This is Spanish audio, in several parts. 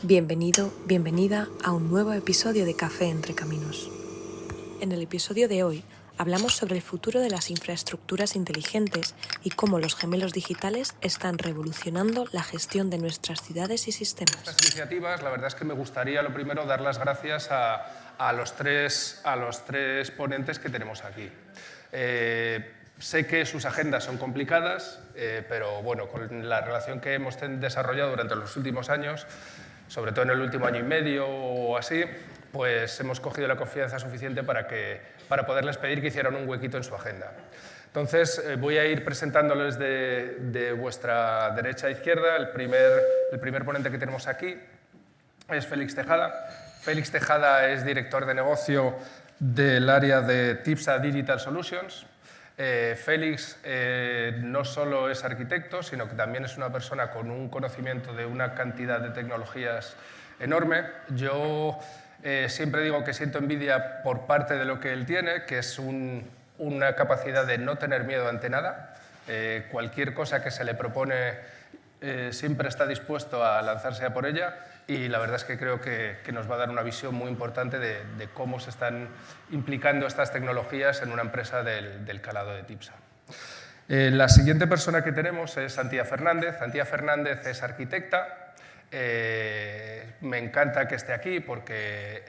Bienvenido, bienvenida a un nuevo episodio de Café entre Caminos. En el episodio de hoy hablamos sobre el futuro de las infraestructuras inteligentes y cómo los gemelos digitales están revolucionando la gestión de nuestras ciudades y sistemas. Estas iniciativas, la verdad es que me gustaría lo primero dar las gracias a los tres ponentes que tenemos aquí. Sé que sus agendas son complicadas, pero bueno, con la relación que hemos desarrollado durante los últimos años, sobre todo en el último año y medio o así, pues hemos cogido la confianza suficiente para poderles pedir que hicieran un huequito en su agenda. Entonces, voy a ir presentándoles de vuestra derecha a izquierda. El primer ponente que tenemos aquí es Félix Tejada. Félix Tejada es director de negocio del área de TIPSA Digital Solutions. Félix no solo es arquitecto, sino que también es una persona con un conocimiento de una cantidad de tecnologías enorme. Yo siempre digo que siento envidia por parte de lo que él tiene, que es una capacidad de no tener miedo ante nada. Cualquier cosa que se le propone siempre está dispuesto a lanzarse a por ella, y la verdad es que creo que nos va a dar una visión muy importante de cómo se están implicando estas tecnologías en una empresa del calado de TIPSA. La siguiente persona que tenemos es Antía Fernández. Antía Fernández es arquitecta. Me encanta que esté aquí porque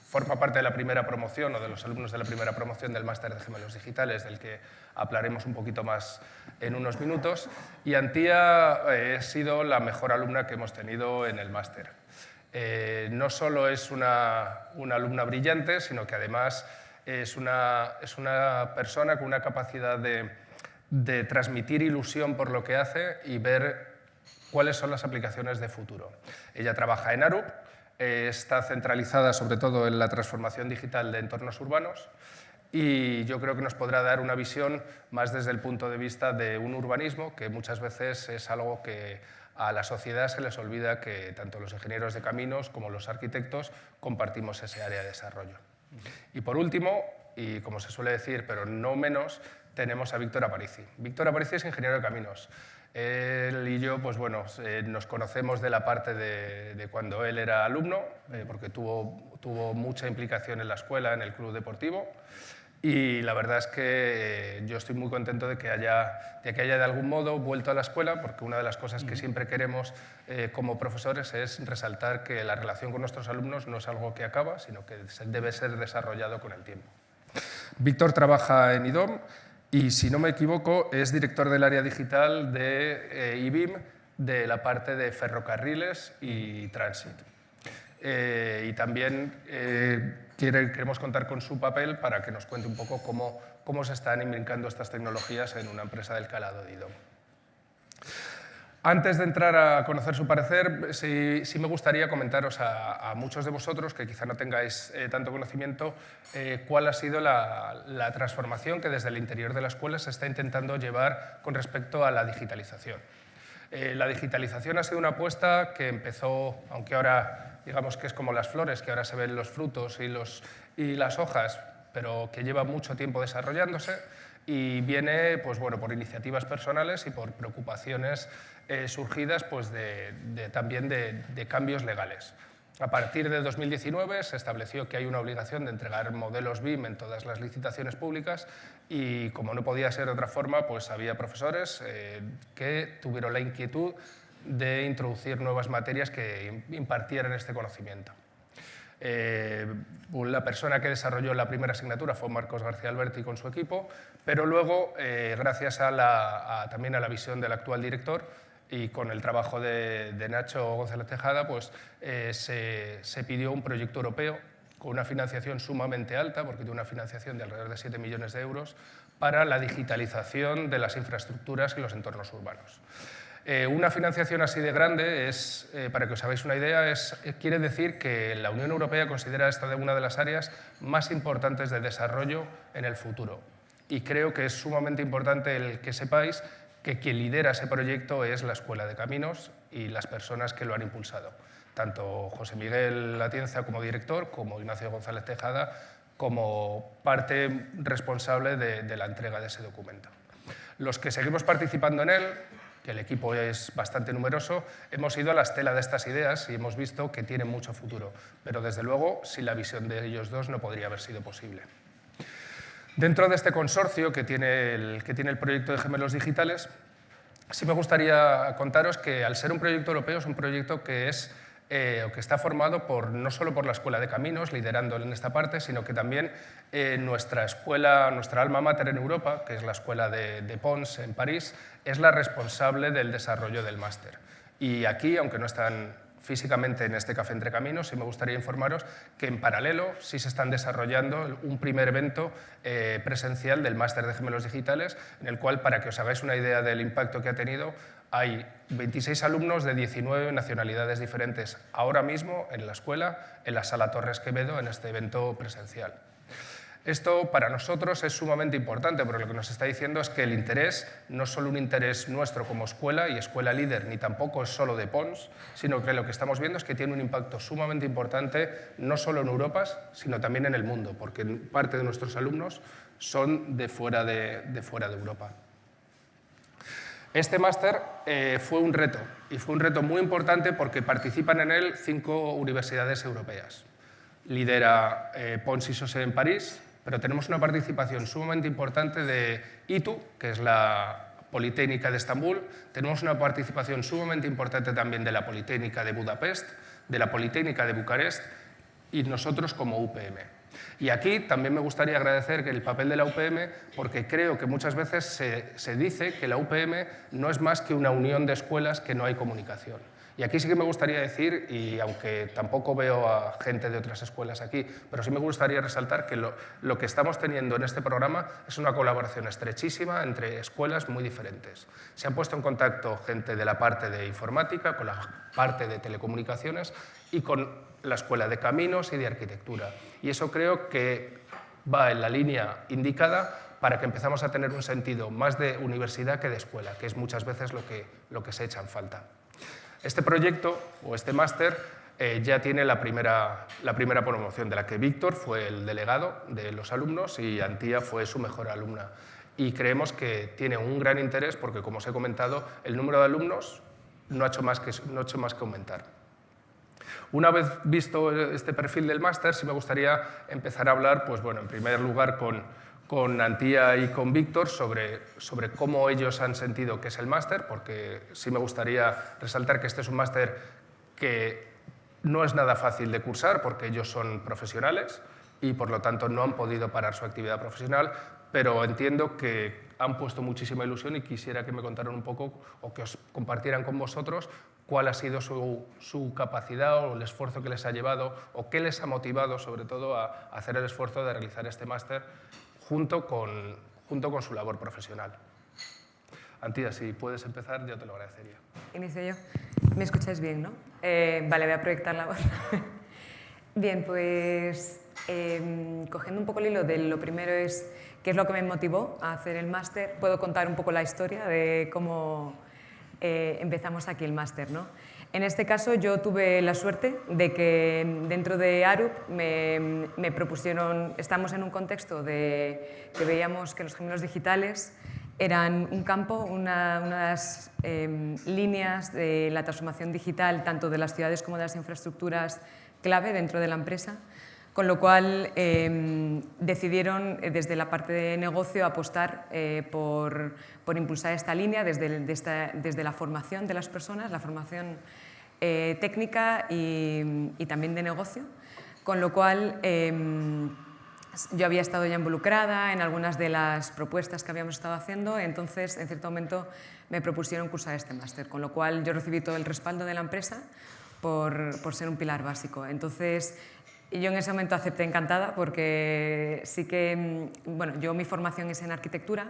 forma parte de la primera promoción o de los alumnos de la primera promoción del máster de gemelos digitales, del que hablaremos un poquito más en unos minutos. Y Antía ha sido la mejor alumna que hemos tenido en el máster. No solo es una alumna brillante, sino que además es una persona con una capacidad de transmitir ilusión por lo que hace y ver cuáles son las aplicaciones de futuro. Ella trabaja en Arup. Está centralizada sobre todo en la transformación digital de entornos urbanos, y yo creo que nos podrá dar una visión más desde el punto de vista de un urbanismo que muchas veces es algo que a la sociedad se les olvida, que tanto los ingenieros de caminos como los arquitectos compartimos ese área de desarrollo. Y por último, y como se suele decir, pero no menos, tenemos a Víctor Aparici. Víctor Aparici es ingeniero de caminos. Él y yo, pues bueno, nos conocemos de la parte de cuando él era alumno, porque tuvo mucha implicación en la escuela, en el club deportivo, y la verdad es que yo estoy muy contento de que haya de algún modo vuelto a la escuela, porque una de las cosas que siempre queremos como profesores es resaltar que la relación con nuestros alumnos no es algo que acaba, sino que debe ser desarrollado con el tiempo. Víctor trabaja en IDOM y, si no me equivoco, es director del área digital de IBIM, de la parte de ferrocarriles y tránsito. Y también queremos contar con su papel para que nos cuente un poco cómo se están imbrincando estas tecnologías en una empresa del calado de IDOM. Antes de entrar a conocer su parecer, sí me gustaría comentaros a muchos de vosotros, que quizá no tengáis tanto conocimiento, cuál ha sido la transformación que desde el interior de la escuela se está intentando llevar con respecto a la digitalización. La digitalización ha sido una apuesta que empezó, aunque ahora digamos que es como las flores, que ahora se ven los frutos y las hojas, pero que lleva mucho tiempo desarrollándose, y viene pues, bueno, por iniciativas personales y por preocupaciones surgidas pues, también de cambios legales. A partir de 2019 se estableció que hay una obligación de entregar modelos BIM en todas las licitaciones públicas, y como no podía ser de otra forma, pues había profesores que tuvieron la inquietud de introducir nuevas materias que impartieran este conocimiento. La persona que desarrolló la primera asignatura fue Marcos García Alberti con su equipo, pero luego, gracias también a la visión del actual director y con el trabajo de Nacho González Tejada, pues, se pidió un proyecto europeo con una financiación sumamente alta, porque tiene una financiación de alrededor de 7 millones de euros, para la digitalización de las infraestructuras y los entornos urbanos. Una financiación así de grande, para que os hagáis una idea, quiere decir que la Unión Europea considera esta una de las áreas más importantes de desarrollo en el futuro. Y creo que es sumamente importante el que sepáis que quien lidera ese proyecto es la Escuela de Caminos y las personas que lo han impulsado. Tanto José Miguel Atienza como director, como Ignacio González Tejada, como parte responsable de la entrega de ese documento. Los que seguimos participando en él que el equipo es bastante numeroso, hemos ido a la estela de estas ideas y hemos visto que tienen mucho futuro, pero desde luego sin la visión de ellos dos no podría haber sido posible. Dentro de este consorcio que tiene el proyecto de Gemelos Digitales, sí me gustaría contaros que al ser un proyecto europeo es un proyecto que está formado no solo por la Escuela de Caminos, liderando en esta parte, sino que también nuestra alma mater en Europa, que es la Escuela de Pons en París, es la responsable del desarrollo del máster. Y aquí, aunque no están físicamente en este Café Entre Caminos, sí me gustaría informaros que en paralelo sí se están desarrollando un primer evento presencial del máster de Gemelos Digitales, en el cual, para que os hagáis una idea del impacto que ha tenido, hay 26 alumnos de 19 nacionalidades diferentes ahora mismo en la escuela, en la Sala Torres Quevedo, en este evento presencial. Esto para nosotros es sumamente importante, porque lo que nos está diciendo es que el interés no es solo un interés nuestro como escuela y escuela líder, ni tampoco es solo de Pons, sino que lo que estamos viendo es que tiene un impacto sumamente importante no solo en Europa, sino también en el mundo, porque parte de nuestros alumnos son de fuera de Europa. Este máster fue un reto, y fue un reto muy importante porque participan en él 5 universidades europeas. Lidera Pons y Sose en París, pero tenemos una participación sumamente importante de ITU, que es la Politécnica de Estambul, tenemos una participación sumamente importante también de la Politécnica de Budapest, de la Politécnica de Bucarest y nosotros como UPM. Y aquí también me gustaría agradecer el papel de la UPM, porque creo que muchas veces se dice que la UPM no es más que una unión de escuelas que no hay comunicación. Y aquí sí que me gustaría decir, y aunque tampoco veo a gente de otras escuelas aquí, pero sí me gustaría resaltar que lo que estamos teniendo en este programa es una colaboración estrechísima entre escuelas muy diferentes. Se han puesto en contacto gente de la parte de informática, con la parte de telecomunicaciones y con la Escuela de Caminos y de Arquitectura. Y eso creo que va en la línea indicada para que empezamos a tener un sentido más de universidad que de escuela, que es muchas veces lo que se echa en falta. Este proyecto, o este máster, ya tiene la primera promoción, de la que Víctor fue el delegado de los alumnos y Antía fue su mejor alumna. Y creemos que tiene un gran interés porque, como os he comentado, el número de alumnos no ha hecho más que aumentar. Una vez visto este perfil del máster, sí me gustaría empezar a hablar, pues bueno, en primer lugar con Antía y con Víctor sobre cómo ellos han sentido que es el máster, porque sí me gustaría resaltar que este es un máster que no es nada fácil de cursar, porque ellos son profesionales y por lo tanto no han podido parar su actividad profesional, pero entiendo que han puesto muchísima ilusión y quisiera que me contaran un poco o que os compartieran con vosotros cuál ha sido su capacidad o el esfuerzo que les ha llevado o qué les ha motivado sobre todo a hacer el esfuerzo de realizar este máster junto con su labor profesional. Antía, si puedes empezar, yo te lo agradecería. Inicio yo. ¿Me escucháis bien, no? Vale, voy a proyectar la voz. Bien, pues cogiendo un poco el hilo de lo primero es qué es lo que me motivó a hacer el máster, puedo contar un poco la historia de cómo empezamos aquí el máster, ¿no? En este caso yo tuve la suerte de que dentro de ARUP me propusieron, estamos en un contexto de que veíamos que los gemelos digitales eran un campo, unas líneas de la transformación digital tanto de las ciudades como de las infraestructuras clave dentro de la empresa, con lo cual decidieron desde la parte de negocio apostar por impulsar esta línea desde la formación de las personas, la formación técnica y también de negocio, con lo cual yo había estado ya involucrada en algunas de las propuestas que habíamos estado haciendo, entonces en cierto momento me propusieron cursar este máster, con lo cual yo recibí todo el respaldo de la empresa por ser un pilar básico. Entonces yo en ese momento acepté encantada porque sí que, bueno, yo mi formación es en arquitectura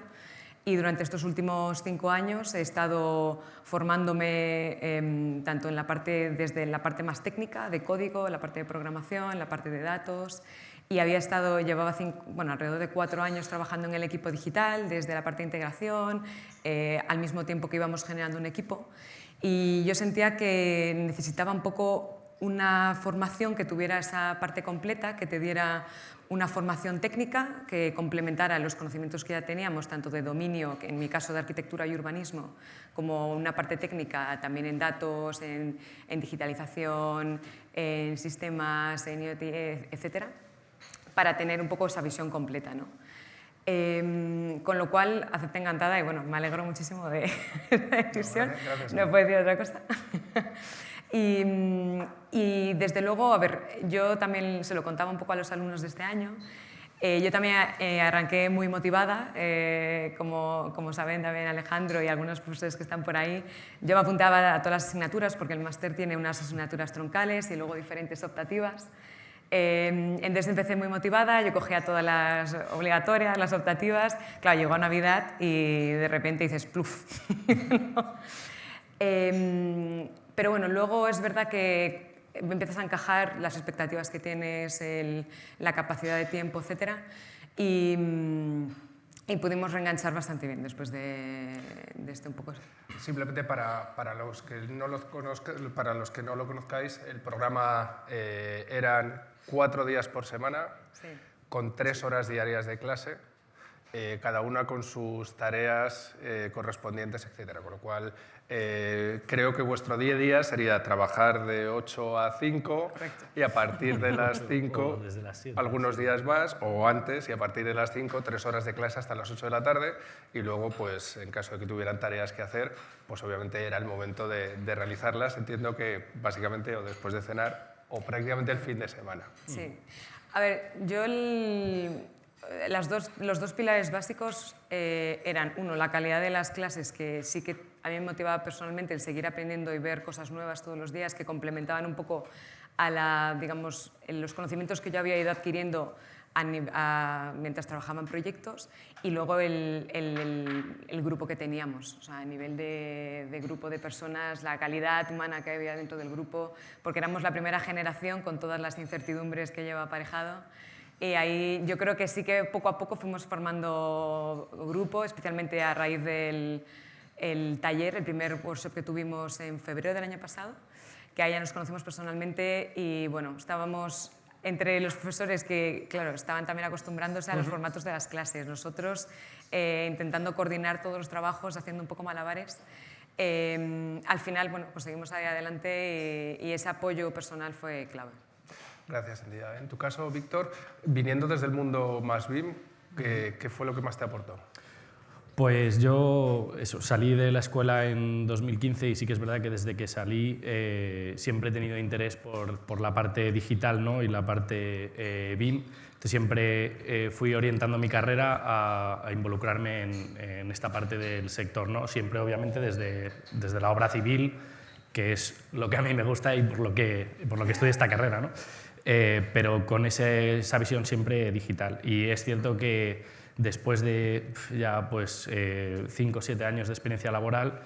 y durante estos últimos 5 años he estado formándome tanto en desde la parte más técnica, de código, la parte de programación, la parte de datos, y llevaba alrededor de 4 años trabajando en el equipo digital, desde la parte de integración, al mismo tiempo que íbamos generando un equipo, y yo sentía que necesitaba un poco una formación que tuviera esa parte completa, que te diera una formación técnica que complementara los conocimientos que ya teníamos, tanto de dominio, que en mi caso de arquitectura y urbanismo, como una parte técnica también en datos, en digitalización, en sistemas, en IoT, etcétera, para tener un poco esa visión completa, ¿no? Con lo cual, acepté encantada y bueno, me alegro muchísimo de la decisión. No puedo decir otra cosa. Y desde luego, a ver, yo también se lo contaba un poco a los alumnos de este año. Yo también arranqué muy motivada, como saben también Alejandro y algunos profesores que están por ahí. Yo me apuntaba a todas las asignaturas porque el máster tiene unas asignaturas troncales y luego diferentes optativas. Entonces empecé muy motivada, yo cogía todas las obligatorias, las optativas. Claro, llegó Navidad y de repente dices ¡pluf! ¿No? Pero bueno, luego es verdad que empiezas a encajar las expectativas que tienes, la capacidad de tiempo, etc. Y pudimos reenganchar bastante bien después de este un poco. Simplemente para los que no lo conozcáis, el programa eran 4 días por semana, Sí. con 3 horas diarias de clase, cada una con sus tareas correspondientes, etc. Con lo cual, creo que vuestro día a día sería trabajar de 8 a 5. Correcto. Y a partir de las 5, O desde las 7. algunos días más, o antes, y a partir de las 5, 3 horas de clase hasta las 8 de la tarde, y luego, pues, en caso de que tuvieran tareas que hacer, pues obviamente era el momento de realizarlas. Entiendo que básicamente o después de cenar o prácticamente el fin de semana. Sí. A ver, yo los dos pilares básicos eran, uno, la calidad de las clases, que sí que a mí me motivaba personalmente el seguir aprendiendo y ver cosas nuevas todos los días que complementaban un poco a digamos, los conocimientos que yo había ido adquiriendo mientras trabajaba en proyectos, y luego el grupo que teníamos, o sea, a nivel de grupo de personas, la calidad humana que había dentro del grupo, porque éramos la primera generación con todas las incertidumbres que lleva aparejado. Y ahí yo creo que sí que poco a poco fuimos formando grupo, especialmente a raíz del taller, el primer workshop que tuvimos en febrero del año pasado, que ahí ya nos conocimos personalmente y bueno, estábamos entre los profesores que, claro, estaban también acostumbrándose a los formatos de las clases, nosotros intentando coordinar todos los trabajos, haciendo un poco malabares. Al final, bueno, pues seguimos ahí adelante y ese apoyo personal fue clave. Gracias, Endía. En tu caso, Víctor, viniendo desde el mundo más BIM, ¿qué fue lo que más te aportó? Pues yo salí de la escuela en 2015 y sí que es verdad que desde que salí siempre he tenido interés por la parte digital, ¿no? Y la parte BIM. Entonces siempre fui orientando mi carrera a involucrarme en esta parte del sector, ¿no? Siempre obviamente desde la obra civil, que es lo que a mí me gusta y por lo que estudio esta carrera, ¿no? Pero con esa visión siempre digital. Y es cierto que después de ya pues 5 o 7 años de experiencia laboral,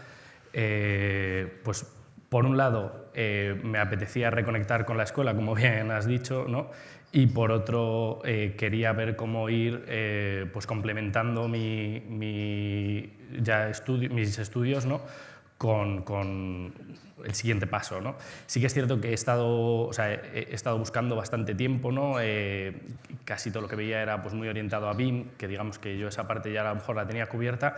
pues por un lado me apetecía reconectar con la escuela, como bien has dicho, ¿no? Y por otro quería ver cómo ir pues complementando mis estudios, ¿no? Con el siguiente paso, ¿no? Sí que es cierto que he estado buscando bastante tiempo, ¿no? Casi todo lo que veía era pues, muy orientado a BIM, que digamos que yo esa parte ya a lo mejor la tenía cubierta,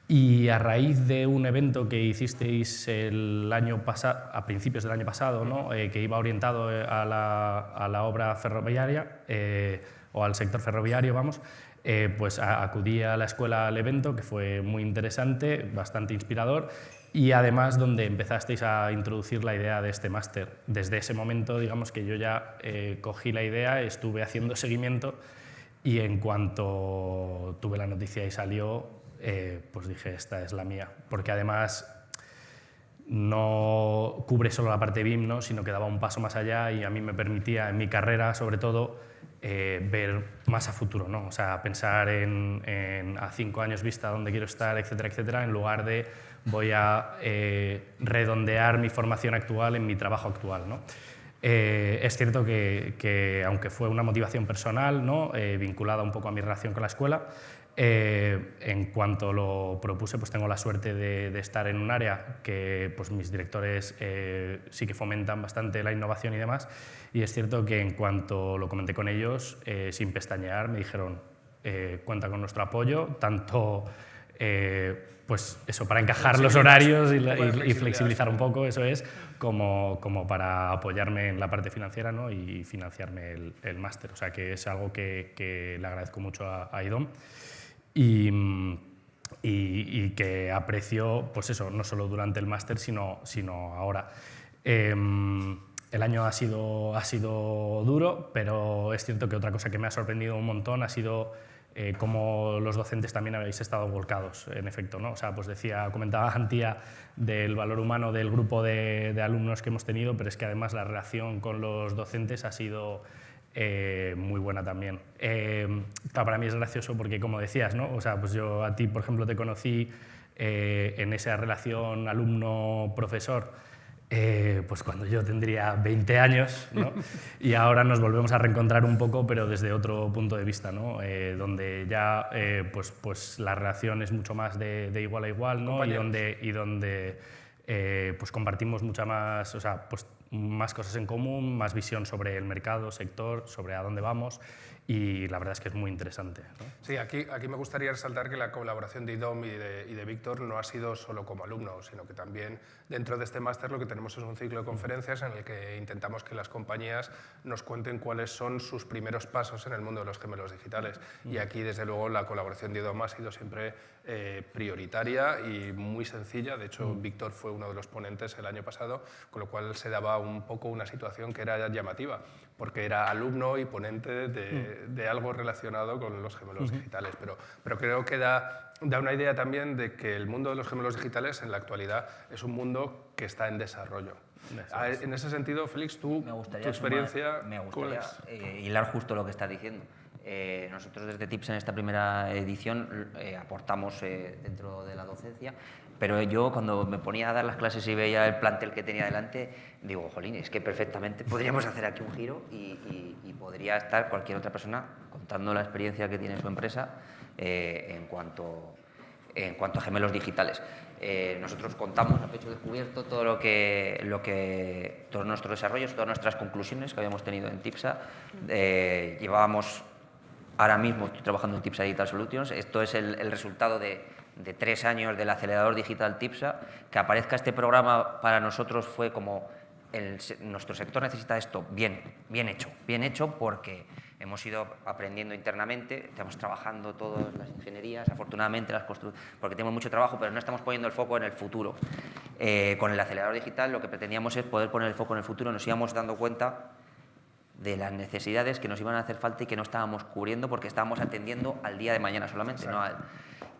y a raíz de un evento que hicisteis a principios del año pasado, ¿no? Que iba orientado a la obra ferroviaria, o al sector ferroviario, vamos, pues acudí a la escuela al evento, que fue muy interesante, bastante inspirador, y además donde empezasteis a introducir la idea de este máster. Desde ese momento, digamos que yo ya cogí la idea, estuve haciendo seguimiento y en cuanto tuve la noticia y salió, pues dije, esta es la mía, porque además no cubre solo la parte BIM, ¿no? Sino que daba un paso más allá y a mí me permitía, en mi carrera sobre todo, ver más a futuro, ¿no? O sea, pensar a 5 años vista dónde quiero estar, etcétera, etcétera, en lugar de voy a redondear mi formación actual en mi trabajo actual, ¿no? Es cierto que aunque fue una motivación personal, ¿no? Vinculada un poco a mi relación con la escuela, En cuanto lo propuse, pues tengo la suerte de estar en un área que pues mis directores sí que fomentan bastante la innovación y demás, y es cierto que en cuanto lo comenté con ellos, sin pestañear, me dijeron cuenta con nuestro apoyo, tanto pues eso, para encajar los horarios y flexibilizar un poco, eso es, como para apoyarme en la parte financiera, ¿no? Y financiarme el máster. O sea que es algo que le agradezco mucho a IDOM y que aprecio, pues eso, no solo durante el máster, sino ahora. El año ha sido duro, pero es cierto que otra cosa que me ha sorprendido un montón ha sido cómo los docentes también habéis estado volcados, en efecto, ¿no? O sea, pues comentaba Antía del valor humano del grupo de alumnos que hemos tenido, pero es que además la relación con los docentes ha sido muy buena también. Para mí es gracioso porque, como decías, ¿no? O sea, pues yo a ti, por ejemplo, te conocí en esa relación alumno-profesor, pues cuando yo tendría 20 años, ¿no? Y ahora nos volvemos a reencontrar un poco, pero desde otro punto de vista, ¿no? Donde ya pues la relación es mucho más de igual a igual, ¿no? Y donde pues compartimos mucha más, o sea, pues más cosas en común, más visión sobre el mercado, sector, sobre a dónde vamos, y la verdad es que es muy interesante, ¿no? Sí, aquí me gustaría resaltar que la colaboración de IDOM y de Víctor no ha sido solo como alumno, sino que también dentro de este máster lo que tenemos es un ciclo de conferencias en el que intentamos que las compañías nos cuenten cuáles son sus primeros pasos en el mundo de los gemelos digitales. Y aquí, desde luego, la colaboración de IDOM ha sido siempre prioritaria y muy sencilla. De hecho, Víctor fue uno de los ponentes el año pasado, con lo cual se daba un poco una situación que era llamativa, porque era alumno y ponente de algo relacionado con los gemelos digitales. Pero creo que da una idea también de que el mundo de los gemelos digitales en la actualidad es un mundo que está en desarrollo. En ese sentido, Félix, tu experiencia... Me gustaría hilar justo lo que estás diciendo. Nosotros desde TIPSA en esta primera edición aportamos dentro de la docencia, pero yo cuando me ponía a dar las clases y veía el plantel que tenía delante, digo, jolín, es que perfectamente podríamos hacer aquí un giro y podría estar cualquier otra persona contando la experiencia que tiene su empresa en cuanto a gemelos digitales. Nosotros contamos a pecho descubierto todos nuestros desarrollos, todas nuestras conclusiones que habíamos tenido en TIPSA. Ahora mismo estoy trabajando en TIPSA Digital Solutions. Esto es el resultado de 3 años del acelerador digital TIPSA. Que aparezca este programa para nosotros fue como nuestro sector necesita esto bien hecho porque hemos ido aprendiendo internamente, estamos trabajando todas las ingenierías, afortunadamente porque tenemos mucho trabajo, pero no estamos poniendo el foco en el futuro. Con el acelerador digital lo que pretendíamos es poder poner el foco en el futuro. Nos íbamos dando cuenta de las necesidades que nos iban a hacer falta y que no estábamos cubriendo porque estábamos atendiendo al día de mañana solamente. ¿No?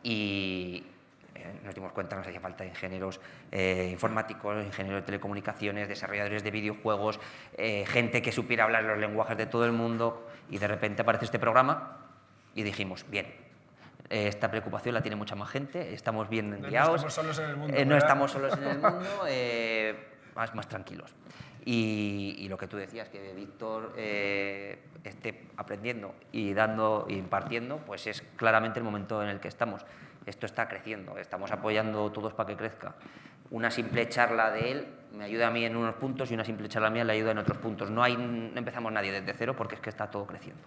Y nos dimos cuenta que nos hacía falta ingenieros informáticos, ingenieros de telecomunicaciones, desarrolladores de videojuegos, gente que supiera hablar los lenguajes de todo el mundo, y de repente aparece este programa y dijimos, bien, esta preocupación la tiene mucha más gente, estamos bien guiados, no estamos solos en el mundo, no estamos solos en el mundo, más tranquilos. Y lo que tú decías, que Víctor esté aprendiendo y dando y impartiendo, pues es claramente el momento en el que estamos. Esto está creciendo, estamos apoyando todos para que crezca. Una simple charla de él me ayuda a mí en unos puntos y una simple charla mía le ayuda en otros puntos. No empezamos nadie desde cero porque es que está todo creciendo.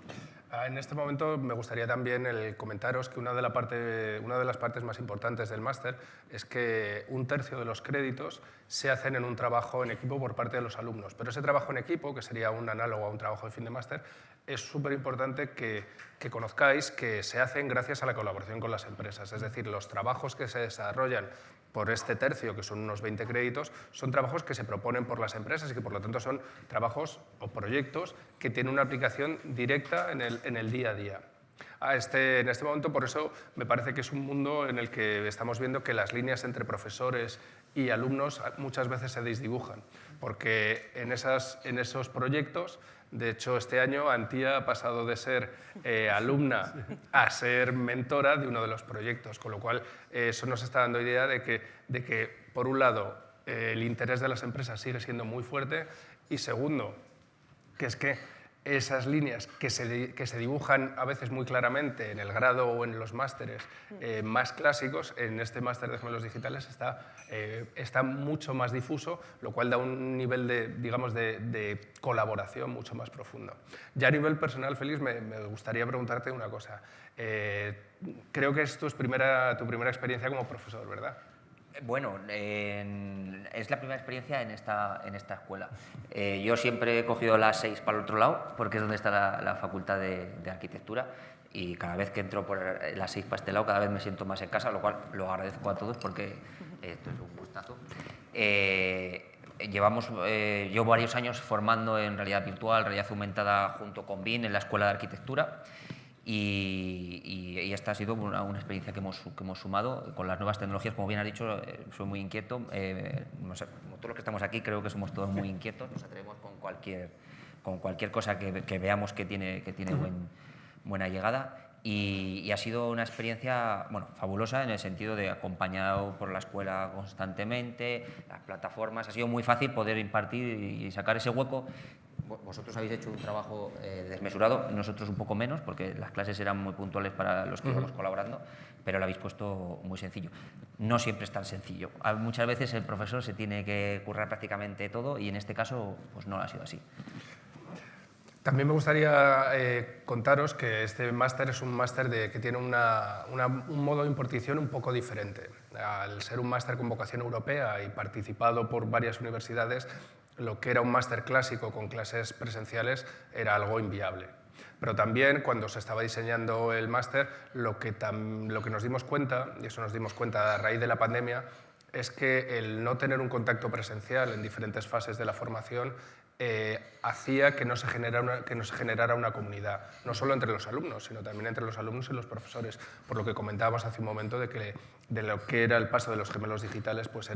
En este momento me gustaría también comentaros que una de las partes más importantes del máster es que 1/3 de los créditos se hacen en un trabajo en equipo por parte de los alumnos. Pero ese trabajo en equipo, que sería un análogo a un trabajo de fin de máster, es súper importante que conozcáis que se hacen gracias a la colaboración con las empresas. Es decir, los trabajos que se desarrollan por este tercio, que son unos 20 créditos, son trabajos que se proponen por las empresas y que por lo tanto son trabajos o proyectos que tienen una aplicación directa en el día a día. En este momento, por eso, me parece que es un mundo en el que estamos viendo que las líneas entre profesores y alumnos muchas veces se desdibujan, porque en esos proyectos, de hecho, este año Antía ha pasado de ser alumna a ser mentora de uno de los proyectos, con lo cual eso nos está dando idea de que por un lado, el interés de las empresas sigue siendo muy fuerte y segundo, que es que esas líneas que se dibujan a veces muy claramente en el grado o en los másteres más clásicos, en este máster de gemelos digitales está mucho más difuso, lo cual da un nivel de colaboración mucho más profundo. Ya a nivel personal, Félix, me gustaría preguntarte una cosa. Creo que es tu primera experiencia como profesor, ¿verdad? Bueno, es la primera experiencia en esta escuela. Yo siempre he cogido las 6 para el otro lado, porque es donde está la Facultad de Arquitectura, y cada vez que entro por las 6 para este lado, cada vez me siento más en casa, lo cual lo agradezco a todos porque esto es un gustazo. Llevo varios años formando en realidad virtual, realidad aumentada junto con BIN en la Escuela de Arquitectura. Y esta ha sido una experiencia que hemos sumado con las nuevas tecnologías. Como bien has dicho, soy muy inquieto. No sé, como todos los que estamos aquí, creo que somos todos muy inquietos. Nos atrevemos con cualquier cosa que veamos que tiene buena llegada. Y ha sido una experiencia fabulosa en el sentido de acompañado por la escuela constantemente, las plataformas. Ha sido muy fácil poder impartir y sacar ese hueco. Vosotros habéis hecho un trabajo desmesurado, nosotros un poco menos, porque las clases eran muy puntuales para los que íbamos colaborando, pero lo habéis puesto muy sencillo. No siempre es tan sencillo. Muchas veces el profesor se tiene que currar prácticamente todo y en este caso pues no ha sido así. También me gustaría contaros que este máster es un máster que tiene un modo de impartición un poco diferente. Al ser un máster con vocación europea y participado por varias universidades, lo que era un máster clásico con clases presenciales era algo inviable. Pero también cuando se estaba diseñando el máster, lo que nos dimos cuenta, y eso nos dimos cuenta a raíz de la pandemia, es que el no tener un contacto presencial en diferentes fases de la formación hacía que no se generara una comunidad, no solo entre los alumnos, sino también entre los alumnos y los profesores, por lo que comentábamos hace un momento de lo que era el paso de los gemelos digitales, pues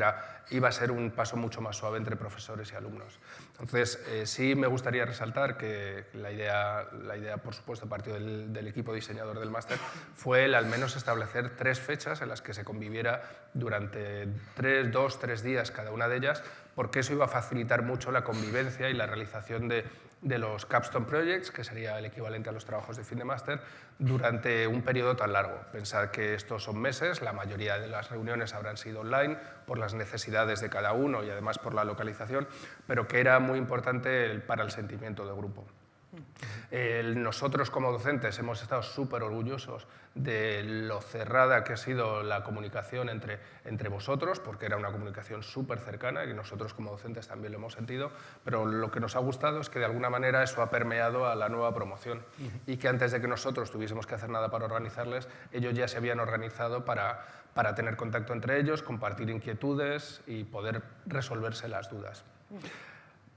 iba a ser un paso mucho más suave entre profesores y alumnos. Entonces, sí me gustaría resaltar que la idea por supuesto, partió del equipo diseñador del máster, fue el al menos establecer 3 fechas en las que se conviviera durante 2, 3 días cada una de ellas, porque eso iba a facilitar mucho la convivencia y la realización de los capstone projects, que sería el equivalente a los trabajos de fin de máster, durante un periodo tan largo. Pensad que estos son meses, la mayoría de las reuniones habrán sido online por las necesidades de cada uno y además por la localización, pero que era muy importante para el sentimiento de grupo. Nosotros como docentes hemos estado súper orgullosos de lo cerrada que ha sido la comunicación entre vosotros, porque era una comunicación súper cercana y nosotros como docentes también lo hemos sentido, pero lo que nos ha gustado es que de alguna manera eso ha permeado a la nueva promoción y que antes de que nosotros tuviésemos que hacer nada para organizarles, ellos ya se habían organizado para tener contacto entre ellos, compartir inquietudes y poder resolverse las dudas.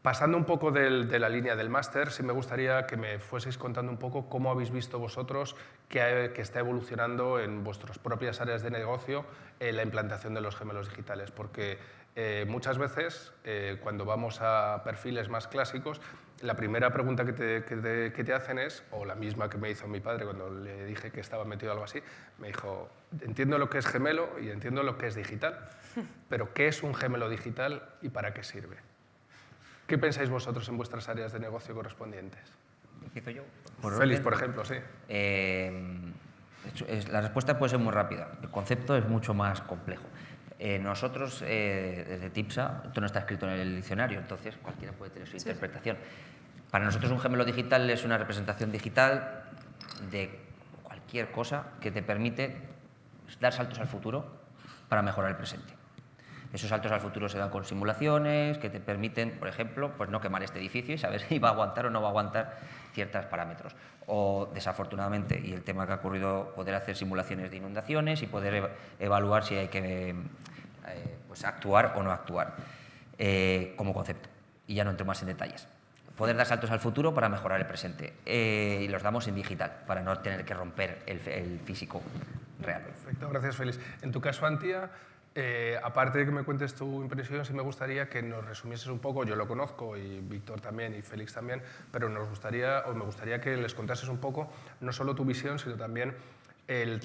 Pasando un poco de la línea del máster, sí me gustaría que me fueseis contando un poco cómo habéis visto vosotros que está evolucionando en vuestras propias áreas de negocio la implantación de los gemelos digitales, porque muchas veces cuando vamos a perfiles más clásicos, la primera pregunta que te hacen es, o la misma que me hizo mi padre cuando le dije que estaba metido algo así, me dijo, entiendo lo que es gemelo y entiendo lo que es digital, pero ¿qué es un gemelo digital y para qué sirve? ¿Qué pensáis vosotros en vuestras áreas de negocio correspondientes? ¿Empiezo yo? Félix, por ejemplo, sí. La respuesta puede ser muy rápida. El concepto es mucho más complejo. Nosotros, desde TIPSA, esto no está escrito en el diccionario, entonces cualquiera puede tener su interpretación. Para nosotros un gemelo digital es una representación digital de cualquier cosa que te permite dar saltos al futuro para mejorar el presente. Esos saltos al futuro se dan con simulaciones que te permiten, por ejemplo, pues no quemar este edificio y saber si va a aguantar o no va a aguantar ciertos parámetros. O, desafortunadamente, y el tema que ha ocurrido, poder hacer simulaciones de inundaciones y poder evaluar si hay que pues actuar o no actuar como concepto. Y ya no entro más en detalles. Poder dar saltos al futuro para mejorar el presente. Y los damos en digital, para no tener que romper el físico real. Perfecto, gracias, Félix. En tu caso, Antía, aparte de que me cuentes tu impresión, sí me gustaría que nos resumieses un poco, yo lo conozco y Víctor también y Félix también, pero me gustaría que les contases un poco no solo tu visión, sino también el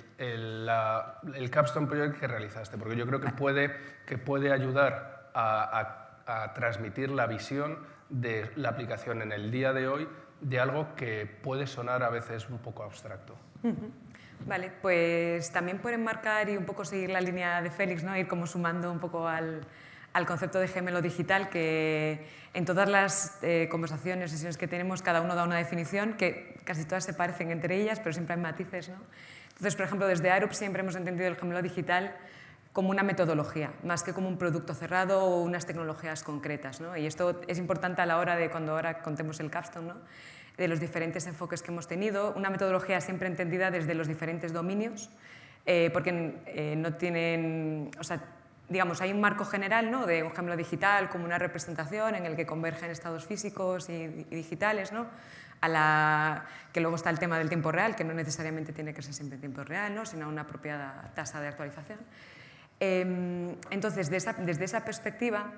capstone project que realizaste, porque yo creo que puede ayudar a transmitir la visión de la aplicación en el día de hoy de algo que puede sonar a veces un poco abstracto. Vale, pues también por enmarcar y un poco seguir la línea de Félix, ¿no? Ir como sumando un poco al concepto de gemelo digital, que en todas las conversaciones, sesiones que tenemos, cada uno da una definición que casi todas se parecen entre ellas, pero siempre hay matices, ¿no? Entonces, por ejemplo, desde Arup siempre hemos entendido el gemelo digital como una metodología, más que como un producto cerrado o unas tecnologías concretas, ¿no? Y esto es importante a la hora de cuando ahora contemos el capstone, ¿no? De los diferentes enfoques que hemos tenido, una metodología siempre entendida desde los diferentes dominios, porque no tienen, o sea, digamos, hay un marco general, ¿no? De un gemelo digital como una representación en el que convergen estados físicos y digitales, ¿no? Que luego está el tema del tiempo real, que no necesariamente tiene que ser siempre tiempo real, ¿no? Sino una apropiada tasa de actualización. Entonces, desde esa perspectiva,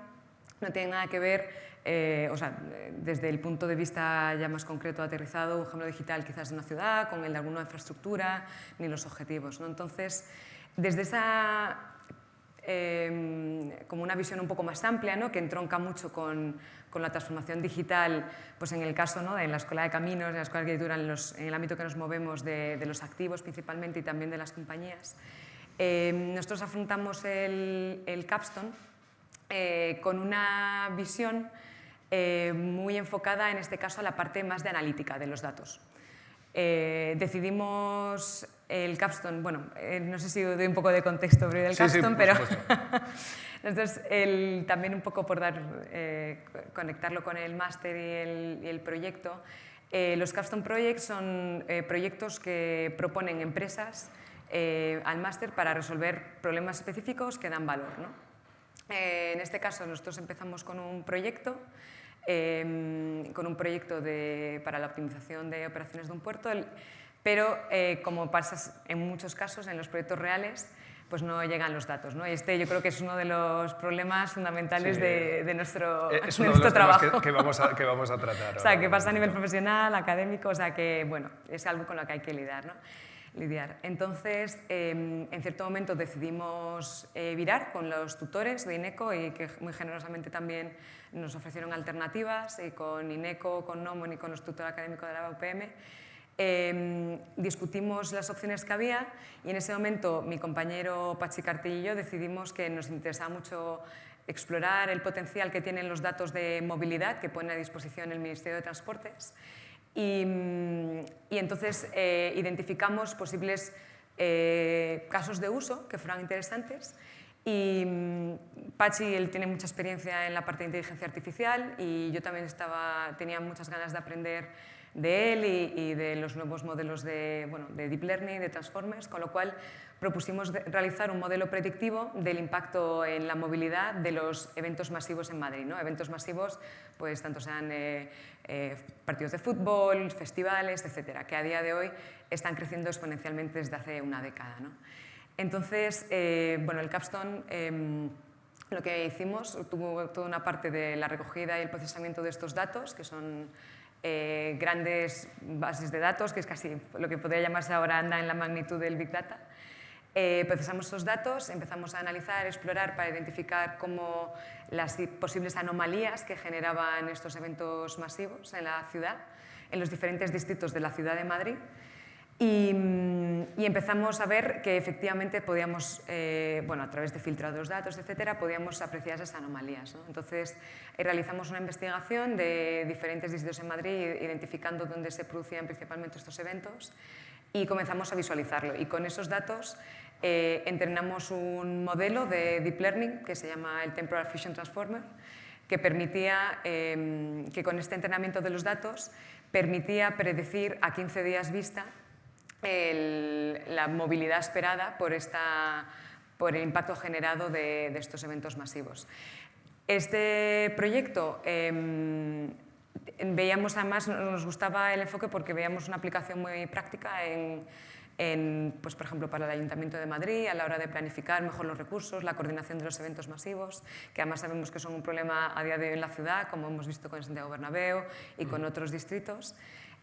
no tiene nada que ver, o sea, desde el punto de vista ya más concreto, aterrizado, un gemelo digital quizás de una ciudad, con el de alguna infraestructura, ni los objetivos, ¿no? Entonces, desde esa, como una visión un poco más amplia, ¿no? Que entronca mucho con la transformación digital, pues en el caso, ¿no? En la Escuela de Caminos, en la Escuela de Arquitectura, en el ámbito que nos movemos de los activos principalmente y también de las compañías, nosotros afrontamos el capstone con una visión muy enfocada, en este caso, a la parte más de analítica de los datos. Decidimos el capstone, bueno, no sé si doy un poco de contexto del capstone, pero nosotros también un poco por conectarlo con el máster y el proyecto. Los capstone projects son proyectos que proponen empresas al máster para resolver problemas específicos que dan valor, ¿no? En este caso, nosotros empezamos con un proyecto para la optimización de operaciones de un puerto, pero como pasa en muchos casos, en los proyectos reales, pues no llegan los datos, ¿no? Y yo creo que es uno de los problemas fundamentales de nuestro trabajo. Es uno de los temas que vamos a tratar. O sea, que pasa a nivel profesional, académico, o sea que, bueno, es algo con lo que hay que lidiar, ¿no? Entonces, en cierto momento decidimos virar con los tutores de INECO y que muy generosamente también nos ofrecieron alternativas, y con INECO, con NOMON y con los tutores académicos de la UPM. Discutimos las opciones que había y en ese momento mi compañero Patxi Cartell y yo decidimos que nos interesaba mucho explorar el potencial que tienen los datos de movilidad que pone a disposición el Ministerio de Transportes. Y entonces identificamos posibles casos de uso que fueran interesantes. Y Patxi, él tiene mucha experiencia en la parte de inteligencia artificial y yo también tenía muchas ganas de aprender de él y de los nuevos modelos de Deep Learning, de Transformers, con lo cual propusimos realizar un modelo predictivo del impacto en la movilidad de los eventos masivos en Madrid, ¿no? Eventos masivos, pues tanto sean partidos de fútbol, festivales, etcétera, que a día de hoy están creciendo exponencialmente desde hace una década, ¿no? Entonces, el capstone, lo que hicimos, tuvo toda una parte de la recogida y el procesamiento de estos datos, que son grandes bases de datos, que es casi lo que podría llamarse ahora anda en la magnitud del Big Data. Procesamos estos datos, empezamos a analizar, explorar para identificar cómo las posibles anomalías que generaban estos eventos masivos en la ciudad, en los diferentes distritos de la ciudad de Madrid. Y empezamos a ver que efectivamente podíamos, a través de filtrado de los datos, etcétera, podíamos apreciar esas anomalías, ¿no? Entonces, realizamos una investigación de diferentes distritos en Madrid, identificando dónde se producían principalmente estos eventos, y comenzamos a visualizarlo. Y con esos datos entrenamos un modelo de Deep Learning que se llama el Temporal Fusion Transformer, que permitía, que con este entrenamiento de los datos, permitía predecir a 15 días vista la movilidad esperada por el impacto generado de estos eventos masivos. Este proyecto veíamos, además, nos gustaba el enfoque porque veíamos una aplicación muy práctica pues, por ejemplo, para el Ayuntamiento de Madrid a la hora de planificar mejor los recursos, la coordinación de los eventos masivos, que además sabemos que son un problema a día de hoy en la ciudad, como hemos visto con el Santiago Bernabéu y con otros distritos.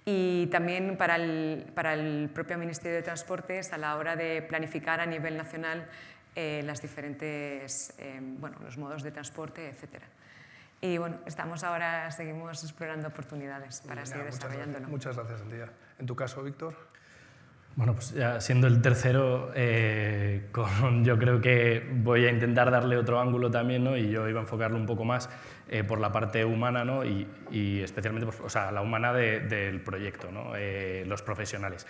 Y también para el propio Ministerio de Transportes a la hora de planificar a nivel nacional las diferentes, los modos de transporte, etc. Y bueno, seguimos explorando oportunidades para seguir desarrollándolo. Muchas gracias, Antía. En tu caso, Víctor. Bueno, pues ya siendo el tercero, yo creo que voy a intentar darle otro ángulo también, ¿no? Y yo iba a enfocarlo un poco más por la parte humana, ¿no? y especialmente pues, o sea, la humana del proyecto, ¿no? Los profesionales.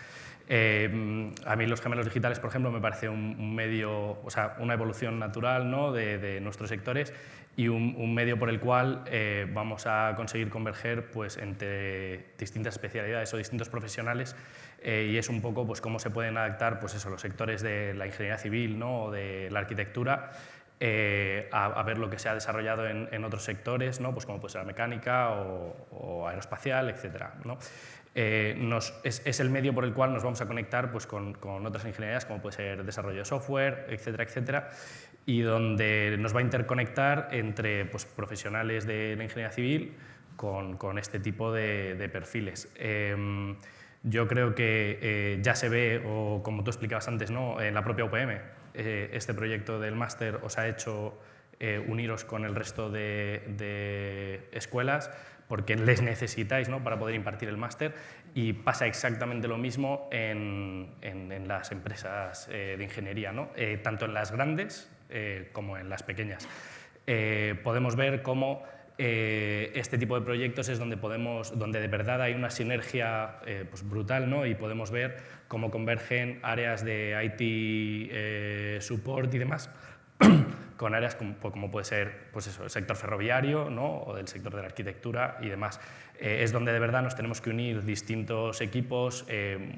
A mí los gemelos digitales, por ejemplo, me parece un medio, o sea, una evolución natural, ¿no? de nuestros sectores y un medio por el cual vamos a conseguir converger pues, entre distintas especialidades o distintos profesionales y es un poco pues, cómo se pueden adaptar pues eso, los sectores de la ingeniería civil, ¿no? o de la arquitectura a ver lo que se ha desarrollado en otros sectores, ¿no? pues como puede ser la mecánica o aeroespacial, etc., ¿no? Es el medio por el cual nos vamos a conectar pues, con otras ingenierías, como puede ser desarrollo de software, etcétera, etcétera, y donde nos va a interconectar entre pues, profesionales de la ingeniería civil con este tipo de perfiles. Yo creo que ya se ve, o como tú explicabas antes, ¿no? en la propia UPM, este proyecto del máster os ha hecho uniros con el resto de escuelas porque les necesitáis, ¿no? para poder impartir el máster y pasa exactamente lo mismo en las empresas de ingeniería, ¿no? Tanto en las grandes como en las pequeñas. Podemos ver cómo este tipo de proyectos es donde de verdad hay una sinergia pues brutal, ¿no? y podemos ver cómo convergen áreas de IT support y demás con áreas como puede ser pues eso, el sector ferroviario, ¿no? o del sector de la arquitectura y demás. Es donde de verdad nos tenemos que unir distintos equipos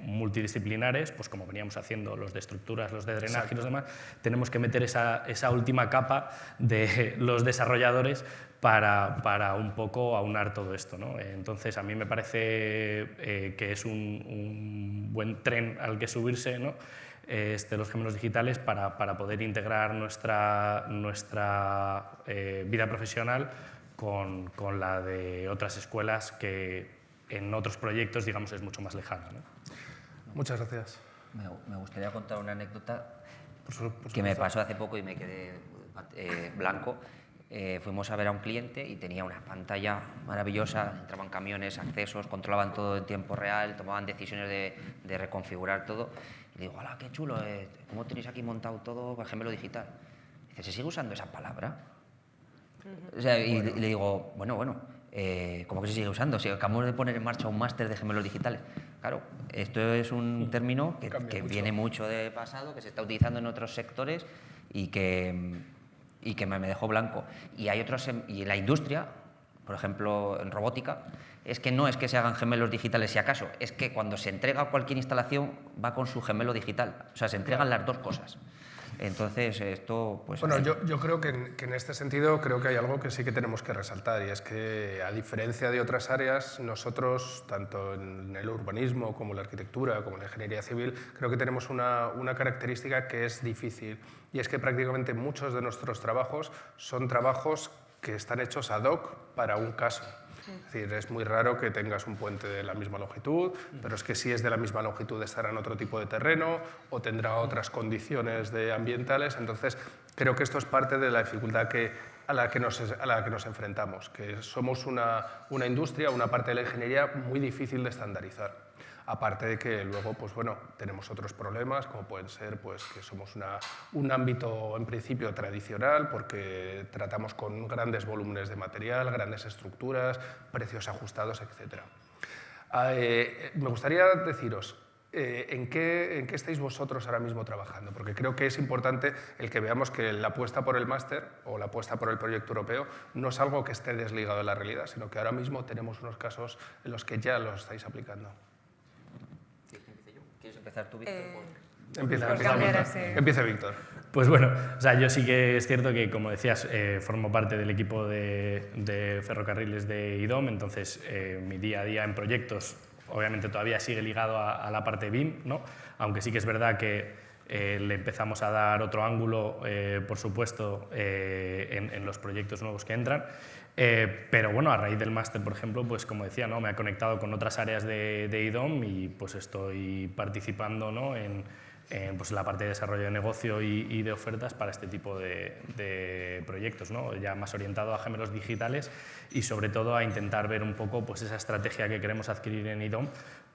multidisciplinares, pues como veníamos haciendo los de estructuras, los de drenaje Exacto. Y los demás, tenemos que meter esa última capa de los desarrolladores para un poco aunar todo esto, ¿no? Entonces, a mí me parece que es un buen tren al que subirse, ¿no? Los gemelos digitales para poder integrar nuestra vida profesional con la de otras escuelas que en otros proyectos, digamos, es mucho más lejana, ¿no? Muchas gracias. Me gustaría contar una anécdota por que me pasó hace poco y me quedé blanco. Fuimos a ver a un cliente y tenía una pantalla maravillosa, entraban camiones, accesos, controlaban todo en tiempo real, tomaban decisiones de reconfigurar todo. Y digo, ¡hala, qué chulo! ¿Cómo tenéis aquí montado todo el gemelo digital? Dice, ¿se sigue usando esa palabra? O sea, y le digo, bueno, ¿cómo que se sigue usando? Si acabamos de poner en marcha un máster de gemelos digitales. Claro, esto es un término que viene mucho de pasado, que se está utilizando en otros sectores y que me dejó blanco. Y hay otros, y en la industria, por ejemplo, en robótica, es que no es que se hagan gemelos digitales si acaso, es que cuando se entrega cualquier instalación va con su gemelo digital. O sea, se entregan las dos cosas. Entonces, esto... Pues, bueno, yo creo que en este sentido creo que hay algo que sí que tenemos que resaltar y es que, a diferencia de otras áreas, nosotros, tanto en el urbanismo como en la arquitectura, como en la ingeniería civil, creo que tenemos una característica que es difícil y es que prácticamente muchos de nuestros trabajos son trabajos que están hechos ad hoc para un caso. Es decir, es muy raro que tengas un puente de la misma longitud, pero es que si es de la misma longitud estará en otro tipo de terreno o tendrá otras condiciones ambientales. Entonces, creo que esto es parte de la dificultad a la que nos enfrentamos, que somos una industria, una parte de la ingeniería muy difícil de estandarizar. Aparte de que luego pues, bueno, tenemos otros problemas, como pueden ser pues, que somos un ámbito en principio tradicional, porque tratamos con grandes volúmenes de material, grandes estructuras, precios ajustados, etc. Me gustaría deciros, ¿en qué estáis vosotros ahora mismo trabajando? Porque creo que es importante el que veamos que la apuesta por el máster o la apuesta por el proyecto europeo no es algo que esté desligado de la realidad, sino que ahora mismo tenemos unos casos en los que ya lo estáis aplicando. ¿Quieres empezar tú, Víctor? Empieza Víctor. Pues bueno, o sea, yo sí que es cierto que, como decías, formo parte del equipo de ferrocarriles de IDOM, entonces mi día a día en proyectos obviamente todavía sigue ligado a la parte BIM, ¿no? Aunque sí que es verdad que le empezamos a dar otro ángulo, por supuesto, en los proyectos nuevos que entran. Pero bueno, a raíz del máster, por ejemplo, pues como decía, ¿no? Me he conectado con otras áreas de IDOM y pues estoy participando, ¿no? en pues, la parte de desarrollo de negocio y de ofertas para este tipo de proyectos. proyectos, ¿no? Ya más orientado a gemelos digitales y sobre todo a intentar ver un poco pues, esa estrategia que queremos adquirir en IDOM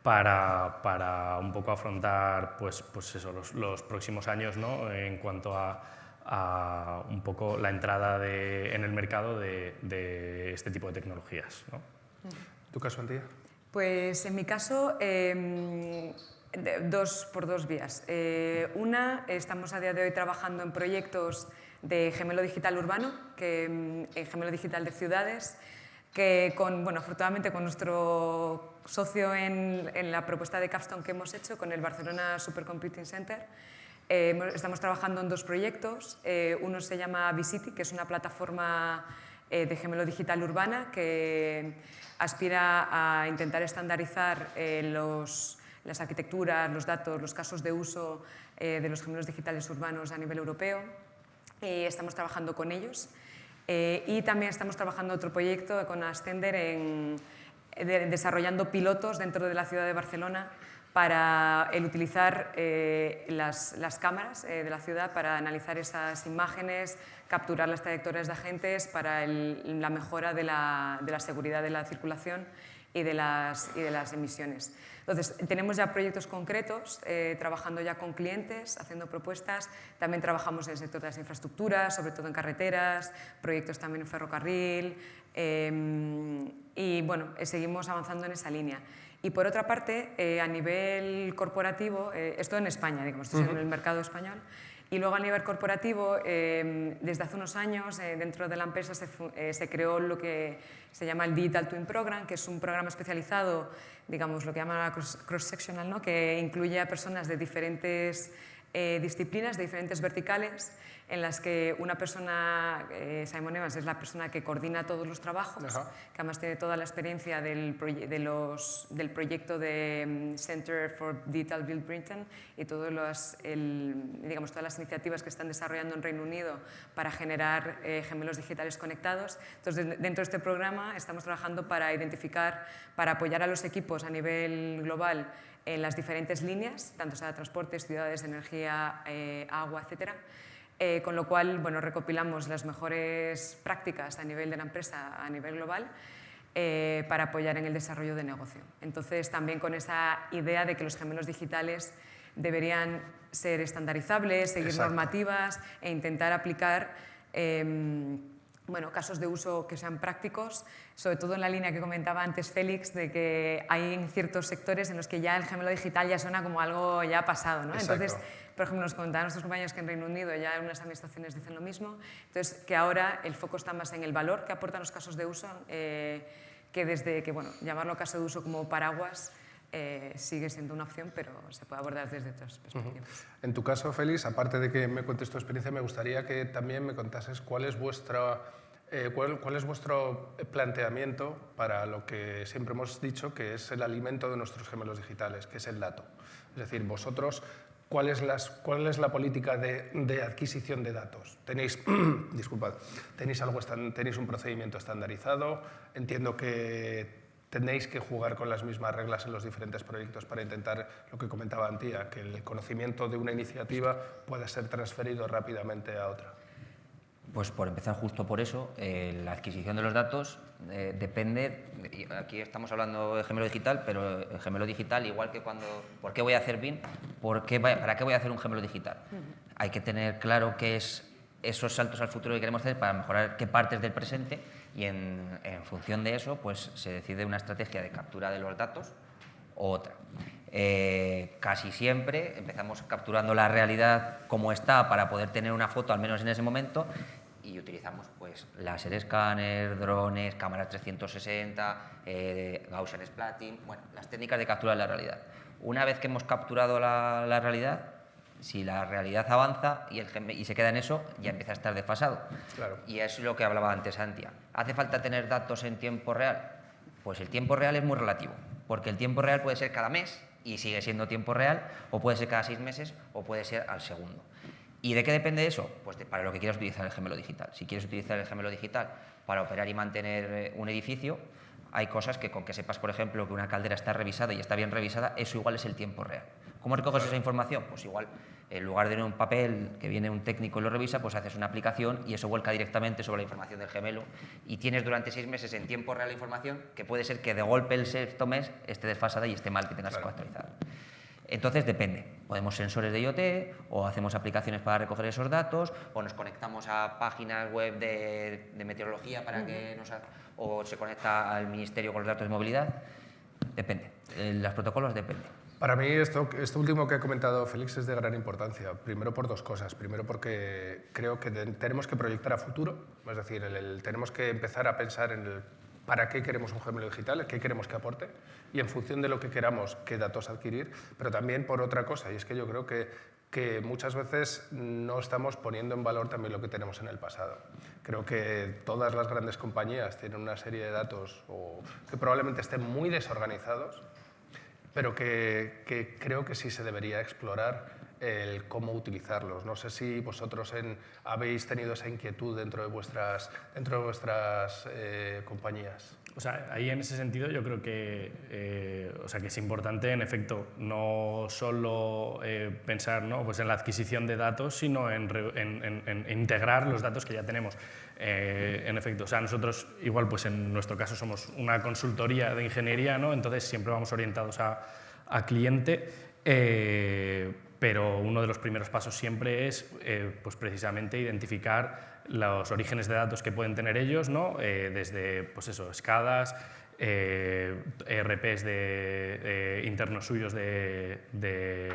para un poco afrontar pues eso, los próximos años, ¿no? En cuanto a un poco la entrada en el mercado de este tipo de tecnologías, ¿no? ¿Tu caso, Antía? Pues en mi caso, por dos vías. Una, estamos a día de hoy trabajando en proyectos de gemelo digital urbano, gemelo digital de ciudades, que afortunadamente con nuestro socio en la propuesta de Capstone que hemos hecho con el Barcelona Supercomputing Center, estamos trabajando en dos proyectos. Uno se llama Visity, que es una plataforma de gemelo digital urbana que aspira a intentar estandarizar las arquitecturas, los datos, los casos de uso de los gemelos digitales urbanos a nivel europeo. Estamos trabajando con ellos. Y también estamos trabajando en otro proyecto con Ascender desarrollando pilotos dentro de la ciudad de Barcelona para el utilizar las cámaras de la ciudad para analizar esas imágenes, capturar las trayectorias de agentes para la mejora de la seguridad de la circulación y de las emisiones. Entonces, tenemos ya proyectos concretos, trabajando ya con clientes, haciendo propuestas. También trabajamos en el sector de las infraestructuras, sobre todo en carreteras, proyectos también en ferrocarril y bueno, seguimos avanzando en esa línea. Y por otra parte, a nivel corporativo, esto en España, digamos, en el mercado español, y luego a nivel corporativo, desde hace unos años, dentro de la empresa se creó lo que se llama el Digital Twin Program, que es un programa especializado, digamos, lo que llaman cross-sectional, ¿no? Que incluye a personas de diferentes disciplinas, de diferentes verticales, en las que una persona, Simon Evans, es la persona que coordina todos los trabajos, que además tiene toda la experiencia del proyecto de Center for Digital Build Britain y todas las iniciativas que están desarrollando en Reino Unido para generar gemelos digitales conectados. Entonces, dentro de este programa estamos trabajando para identificar, para apoyar a los equipos a nivel global en las diferentes líneas, tanto sea transportes, ciudades, energía, agua, etcétera. Con lo cual, bueno, recopilamos las mejores prácticas a nivel de la empresa, a nivel global, para apoyar en el desarrollo de negocio. Entonces, también con esa idea de que los gemelos digitales deberían ser estandarizables, seguir normativas e intentar aplicar casos de uso que sean prácticos, sobre todo en la línea que comentaba antes Félix, de que hay en ciertos sectores en los que ya el gemelo digital ya suena como algo ya pasado, ¿no? Entonces, por ejemplo, nos comentaban nuestros compañeros que en Reino Unido ya algunas administraciones dicen lo mismo, entonces que ahora el foco está más en el valor que aportan los casos de uso, que desde que, llamarlo caso de uso como paraguas sigue siendo una opción, pero se puede abordar desde otras perspectivas. En tu caso, Félix, aparte de que me cuentes tu experiencia, me gustaría que también me contases cuál es vuestro planteamiento para lo que siempre hemos dicho que es el alimento de nuestros gemelos digitales, que es el dato. Es decir, vosotros, ¿cuál es la política de adquisición de datos? ¿Tenéis un procedimiento estandarizado? Entiendo que tenéis que jugar con las mismas reglas en los diferentes proyectos para intentar, lo que comentaba Antía, que el conocimiento de una iniciativa pueda ser transferido rápidamente a otra. Pues por empezar justo por eso, la adquisición de los datos depende, aquí estamos hablando de gemelo digital, pero el gemelo digital, igual que ¿por qué voy a hacer BIM? ¿Para qué voy a hacer un gemelo digital? Hay que tener claro qué es esos saltos al futuro que queremos hacer para mejorar qué partes del presente y en función de eso pues se decide una estrategia de captura de los datos u otra. Casi siempre empezamos capturando la realidad como está para poder tener una foto, al menos en ese momento, y utilizamos pues láser escáner, drones, cámaras 360, Gaussian splatting, las técnicas de captura de la realidad. Una vez que hemos capturado la realidad, si la realidad avanza y se queda en eso, ya empieza a estar desfasado. Claro. Y es lo que hablaba antes Antia. ¿Hace falta tener datos en tiempo real? Pues el tiempo real es muy relativo, porque el tiempo real puede ser cada mes y sigue siendo tiempo real, o puede ser cada 6 meses, o puede ser al segundo. ¿Y de qué depende eso? Pues para lo que quieras utilizar el gemelo digital. Si quieres utilizar el gemelo digital para operar y mantener un edificio, hay cosas que con que sepas, por ejemplo, que una caldera está revisada y está bien revisada, eso igual es el tiempo real. ¿Cómo recoges esa información? Pues igual, en lugar de en un papel que viene un técnico y lo revisa, pues haces una aplicación y eso vuelca directamente sobre la información del gemelo y tienes durante 6 meses en tiempo real la información que puede ser que de golpe el 6º mes esté desfasada y esté mal, que tengas que actualizar. Entonces depende, podemos sensores de IoT o hacemos aplicaciones para recoger esos datos o nos conectamos a páginas web de meteorología para que o se conecta al ministerio con los datos de movilidad, depende, los protocolos dependen. Para mí esto último que ha comentado Félix es de gran importancia, primero por 2 cosas. Primero porque creo que tenemos que proyectar a futuro, es decir, tenemos que empezar a pensar en el para qué queremos un gemelo digital, qué queremos que aporte y en función de lo que queramos, qué datos adquirir, pero también por otra cosa, y es que yo creo que muchas veces no estamos poniendo en valor también lo que tenemos en el pasado. Creo que todas las grandes compañías tienen una serie de datos que probablemente estén muy desorganizados, pero que creo que sí se debería explorar el cómo utilizarlos. No sé si vosotros habéis tenido esa inquietud dentro de vuestras compañías. O sea, ahí en ese sentido yo creo que, que es importante, en efecto, no solo pensar, ¿no?, pues en la adquisición de datos, sino en integrar los datos que ya tenemos. En efecto, o sea, nosotros igual, pues en nuestro caso somos una consultoría de ingeniería, ¿no?, entonces siempre vamos orientados a cliente, pero uno de los primeros pasos siempre es pues precisamente identificar los orígenes de datos que pueden tener ellos, ¿no?, desde pues eso, SCADAs, ERPs internos suyos de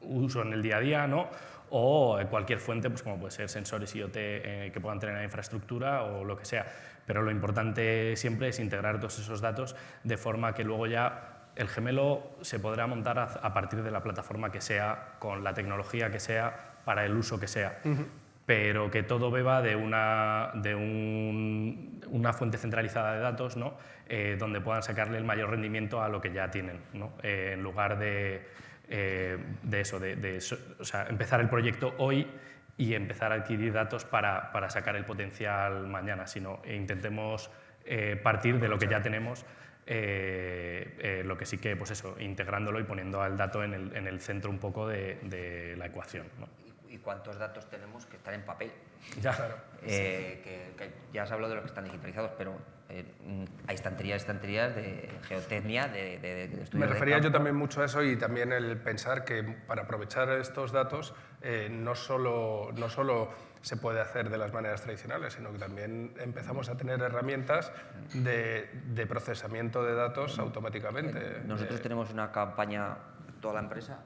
uso en el día a día, ¿no?, o cualquier fuente, pues como puede ser sensores IoT que puedan tener en la infraestructura o lo que sea. Pero lo importante siempre es integrar todos esos datos de forma que luego ya el gemelo se podrá montar a partir de la plataforma que sea, con la tecnología que sea, para el uso que sea. Pero que todo beba de una fuente centralizada de datos, ¿no?, donde puedan sacarle el mayor rendimiento a lo que ya tienen, ¿no?, en lugar de empezar el proyecto hoy y empezar a adquirir datos para sacar el potencial mañana, sino intentemos partir de lo que ya tenemos, lo que sí que, pues eso, integrándolo y poniendo al dato en el centro un poco de la ecuación, ¿no? ¿Y cuántos datos tenemos que están en papel? Ya, claro. Que ya has hablado de los que están digitalizados, pero hay estanterías de geotecnia, de estudios. Me refería de campo. yo también mucho a eso y también el pensar que para aprovechar estos datos no solo se puede hacer de las maneras tradicionales, sino que también empezamos a tener herramientas de procesamiento de datos automáticamente. Nosotros tenemos una campaña, toda la empresa,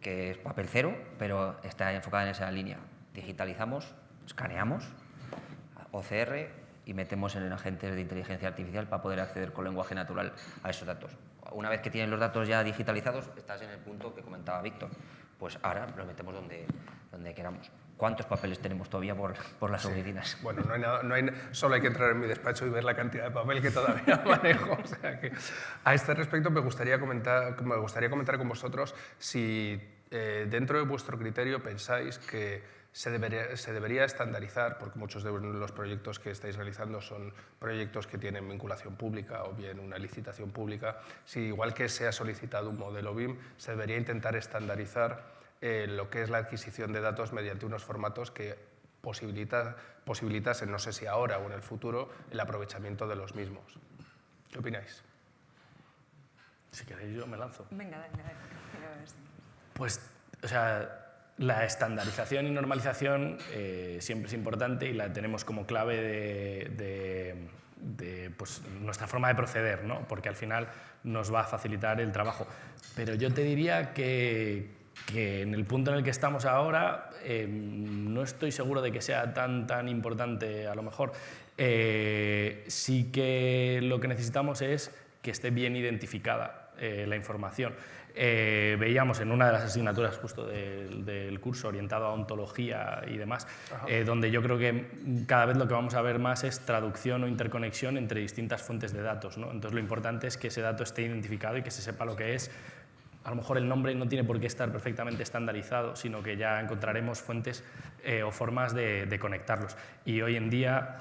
que es papel cero, pero está enfocada en esa línea. Digitalizamos, escaneamos, OCR y metemos en agentes de inteligencia artificial para poder acceder con lenguaje natural a esos datos. Una vez que tienes los datos ya digitalizados, estás en el punto que comentaba Víctor. Pues ahora los metemos donde queramos. ¿Cuántos papeles tenemos todavía por las oficinas? Bueno, solo hay que entrar en mi despacho y ver la cantidad de papel que todavía manejo. O sea que, a este respecto me gustaría comentar con vosotros si dentro de vuestro criterio pensáis que se debería estandarizar, porque muchos de los proyectos que estáis realizando son proyectos que tienen vinculación pública o bien una licitación pública, si igual que se ha solicitado un modelo BIM, se debería intentar estandarizar lo que es la adquisición de datos mediante unos formatos que posibilitasen, no sé si ahora o en el futuro, el aprovechamiento de los mismos. ¿Qué opináis? Si queréis yo me lanzo. Venga, dale. Pues, o sea, la estandarización y normalización siempre es importante y la tenemos como clave de pues, nuestra forma de proceder, ¿no?, porque al final nos va a facilitar el trabajo. Pero yo te diría que en el punto en el que estamos ahora no estoy seguro de que sea tan importante a lo mejor. Sí que lo que necesitamos es que esté bien identificada la información. Veíamos en una de las asignaturas justo del curso orientado a ontología y demás, donde yo creo que cada vez lo que vamos a ver más es traducción o interconexión entre distintas fuentes de datos, ¿no? Entonces lo importante es que ese dato esté identificado y que se sepa lo que es a lo mejor el nombre no tiene por qué estar perfectamente estandarizado, sino que ya encontraremos fuentes o formas de conectarlos. Y hoy en día,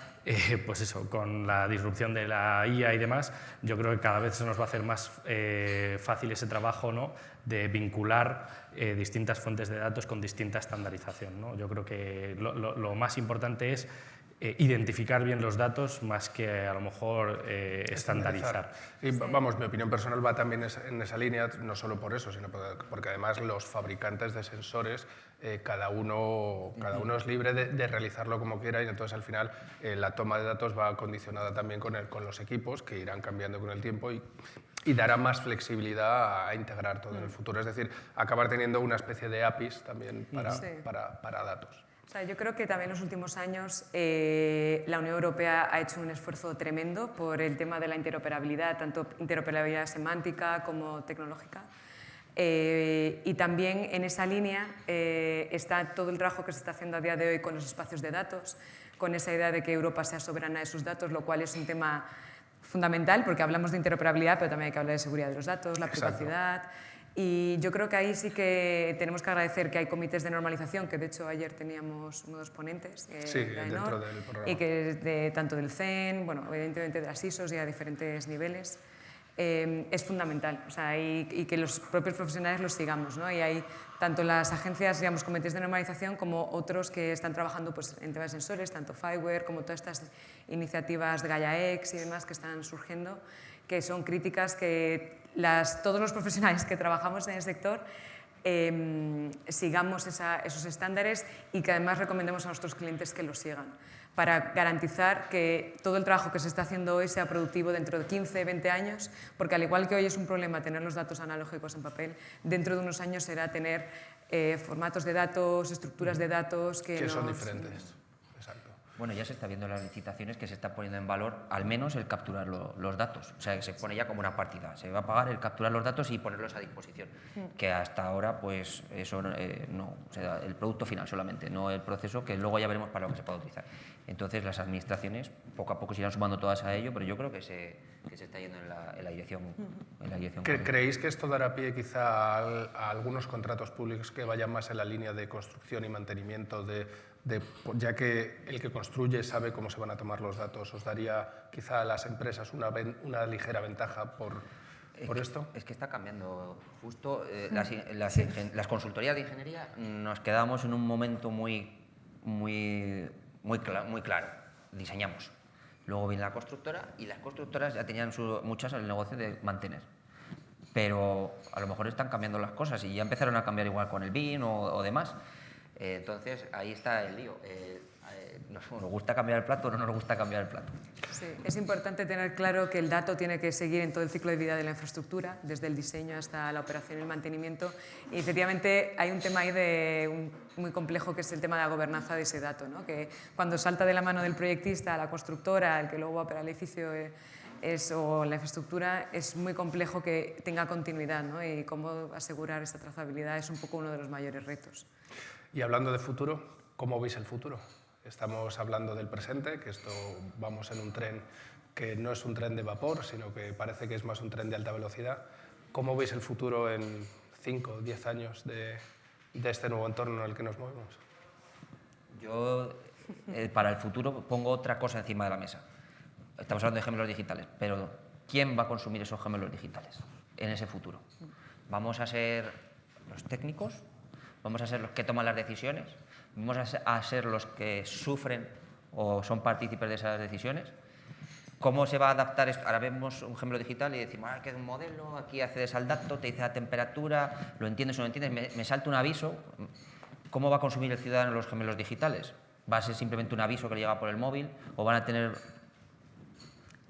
pues eso, con la disrupción de la IA y demás, yo creo que cada vez se nos va a hacer más fácil ese trabajo, ¿no?, de vincular distintas fuentes de datos con distinta estandarización, ¿no? Yo creo que lo más importante es identificar bien los datos más que a lo mejor estandarizar. Y vamos, mi opinión personal va también en esa línea, no solo por eso, sino porque además los fabricantes de sensores, cada uno es libre de realizarlo como quiera, y entonces al final la toma de datos va condicionada también con los equipos, que irán cambiando con el tiempo y dará más flexibilidad a integrar todo en el futuro. Es decir, acabar teniendo una especie de APIs también para datos. O sea, yo creo que también en los últimos años la Unión Europea ha hecho un esfuerzo tremendo por el tema de la interoperabilidad, tanto interoperabilidad semántica como tecnológica. Y también en esa línea está todo el trabajo que se está haciendo a día de hoy con los espacios de datos, con esa idea de que Europa sea soberana de sus datos, lo cual es un tema fundamental porque hablamos de interoperabilidad, pero también hay que hablar de seguridad de los datos, la privacidad. Y yo creo que ahí sí que tenemos que agradecer que hay comités de normalización, que de hecho ayer teníamos unos ponentes dentro del programa. y que es tanto del CEN, bueno, evidentemente de las ISOs y a diferentes niveles. Es fundamental, o sea, y que los propios profesionales los sigamos, ¿no? Y hay tanto las agencias, digamos, comités de normalización, como otros que están trabajando pues, en temas de sensores, tanto Fireware como todas estas iniciativas de Gaia-X y demás que están surgiendo, que son críticas que todos los profesionales que trabajamos en el sector sigamos esos estándares y que además recomendemos a nuestros clientes que los sigan, para garantizar que todo el trabajo que se está haciendo hoy sea productivo dentro de 15, 20 años, porque al igual que hoy es un problema tener los datos analógicos en papel, dentro de unos años será tener formatos de datos, estructuras de datos que son diferentes. Exacto. Bueno, ya se está viendo en las licitaciones que se está poniendo en valor al menos el capturar los datos. O sea, que se pone ya como una partida. Se va a pagar el capturar los datos y ponerlos a disposición. Que hasta ahora, pues, eso no. O sea, el producto final solamente, no el proceso, que luego ya veremos para lo que se puede utilizar. Entonces, las administraciones poco a poco se irán sumando todas a ello, pero yo creo que se está yendo en la dirección. ¿Creéis que esto dará pie quizá a algunos contratos públicos que vayan más en la línea de construcción y mantenimiento, ya que el que construye sabe cómo se van a tomar los datos? ¿Os daría quizá a las empresas una ligera ventaja por esto? Es que está cambiando justo. Las consultorías de ingeniería nos quedamos en un momento muy claro. Diseñamos. Luego viene la constructora y las constructoras ya tenían muchas el negocio de mantener. Pero a lo mejor están cambiando las cosas y ya empezaron a cambiar igual con el BIM o demás. Entonces ahí está el lío. ¿Nos gusta cambiar el plato o no nos gusta cambiar el plato? Sí, es importante tener claro que el dato tiene que seguir en todo el ciclo de vida de la infraestructura, desde el diseño hasta la operación y el mantenimiento. Y efectivamente hay un tema ahí muy complejo, que es el tema de la gobernanza de ese dato, ¿no? Que cuando salta de la mano del proyectista a la constructora, el que luego va a operar el edificio o la infraestructura, es muy complejo que tenga continuidad, ¿no? Y cómo asegurar esa trazabilidad es un poco uno de los mayores retos. Y hablando de futuro, ¿cómo veis el futuro? Estamos hablando del presente, que vamos en un tren que no es un tren de vapor, sino que parece que es más un tren de alta velocidad. ¿Cómo veis el futuro en 5 o 10 años de este nuevo entorno en el que nos movemos? Yo, para el futuro, pongo otra cosa encima de la mesa. Estamos hablando de gemelos digitales, pero ¿quién va a consumir esos gemelos digitales en ese futuro? ¿Vamos a ser los técnicos? ¿Vamos a ser los que toman las decisiones? ¿Vamos a ser los que sufren o son partícipes de esas decisiones? ¿Cómo se va a adaptar esto? Ahora vemos un gemelo digital y decimos, que es un modelo, aquí accedes al dato, te dice la temperatura, lo entiendes o no entiendes, me salta un aviso. ¿Cómo va a consumir el ciudadano los gemelos digitales? ¿Va a ser simplemente un aviso que le llega por el móvil o van a tener...?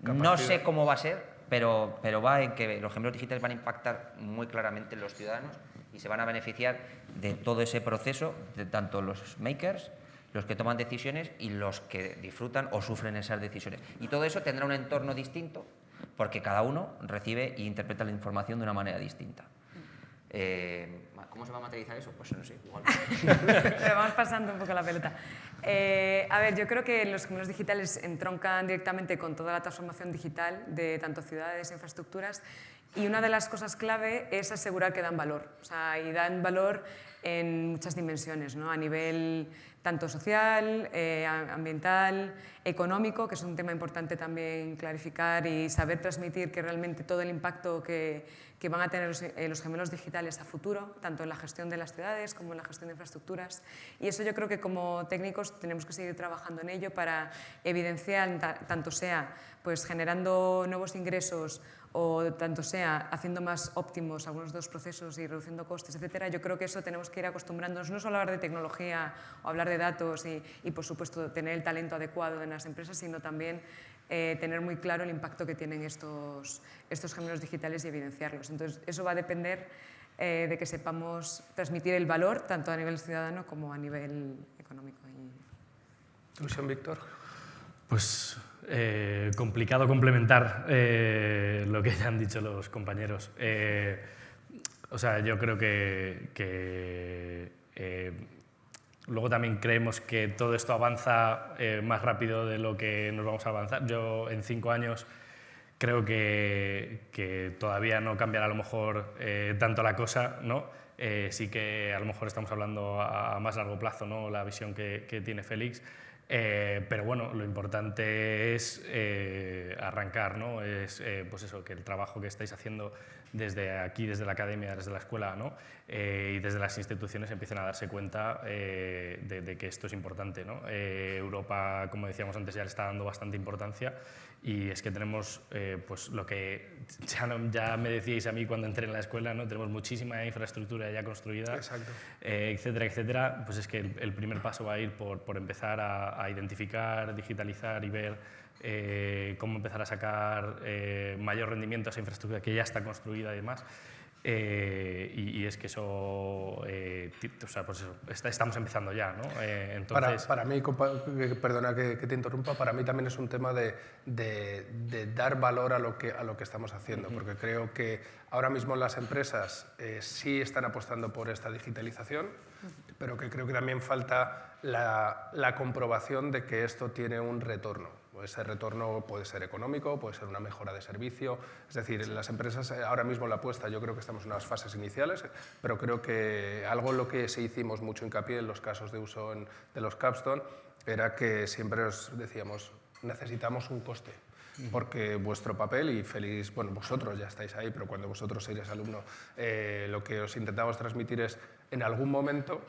No sé cómo va a ser, pero va en que los gemelos digitales van a impactar muy claramente en los ciudadanos y se van a beneficiar de todo ese proceso, de tanto los makers, los que toman decisiones y los que disfrutan o sufren esas decisiones. Y todo eso tendrá un entorno distinto porque cada uno recibe e interpreta la información de una manera distinta. ¿Cómo se va a materializar eso? Pues no sé, igual. Pero vamos pasando un poco la pelota. A ver, yo creo que los gemelos digitales entroncan directamente con toda la transformación digital de tanto ciudades e infraestructuras Y una de las cosas clave es asegurar que dan valor, o sea, y dan valor en muchas dimensiones, ¿no? A nivel tanto social, ambiental, económico, que es un tema importante también clarificar y saber transmitir que realmente todo el impacto que van a tener los gemelos digitales a futuro, tanto en la gestión de las ciudades como en la gestión de infraestructuras. Y eso yo creo que como técnicos tenemos que seguir trabajando en ello para evidenciar, tanto sea pues, generando nuevos ingresos o tanto sea haciendo más óptimos algunos de los procesos y reduciendo costes, etcétera. Yo creo que eso tenemos que ir acostumbrándonos no solo a hablar de tecnología o hablar de datos y por supuesto tener el talento adecuado en las empresas, sino también tener muy claro el impacto que tienen estos gemelos digitales y evidenciarlos. Entonces, eso va a depender de que sepamos transmitir el valor tanto a nivel ciudadano como a nivel económico. ¿Tu visión, Víctor? Pues complicado complementar lo que ya han dicho los compañeros. O sea, yo creo que luego también creemos que todo esto avanza más rápido de lo que nos vamos a avanzar. Yo en 5 años creo que todavía no cambiará a lo mejor tanto la cosa, ¿no? Sí que a lo mejor estamos hablando a más largo plazo, ¿no? La visión que tiene Félix. Pero bueno, lo importante es arrancar, ¿no? Es pues eso, que el trabajo que estáis haciendo desde aquí, desde la academia, desde la escuela, ¿no? Y desde las instituciones empiecen a darse cuenta de que esto es importante, ¿no? Europa, como decíamos antes, ya le está dando bastante importancia y es que tenemos pues lo que ya me decíais a mí cuando entré en la escuela, ¿no? Tenemos muchísima infraestructura ya construida, etcétera, etcétera. Pues es que el primer paso va a ir por empezar a identificar, digitalizar y ver cómo empezar a sacar mayor rendimiento a esa infraestructura que ya está construida y demás. Y es que eso, o sea, pues eso, estamos empezando ya, ¿no? Entonces... para mí, perdona que te interrumpa, para mí también es un tema de dar valor a lo que estamos haciendo, porque creo que ahora mismo las empresas sí están apostando por esta digitalización, pero que creo que también falta la comprobación de que esto tiene un retorno. Ese retorno puede ser económico, puede ser una mejora de servicio. Es decir, las empresas ahora mismo la apuesta, yo creo que estamos en unas fases iniciales, pero creo que algo en lo que sí hicimos mucho hincapié en los casos de uso de los capstone era que siempre os decíamos, necesitamos un coste. Porque vuestro papel, y Félix, bueno, vosotros ya estáis ahí, pero cuando vosotros eres alumno, lo que os intentamos transmitir es, en algún momento,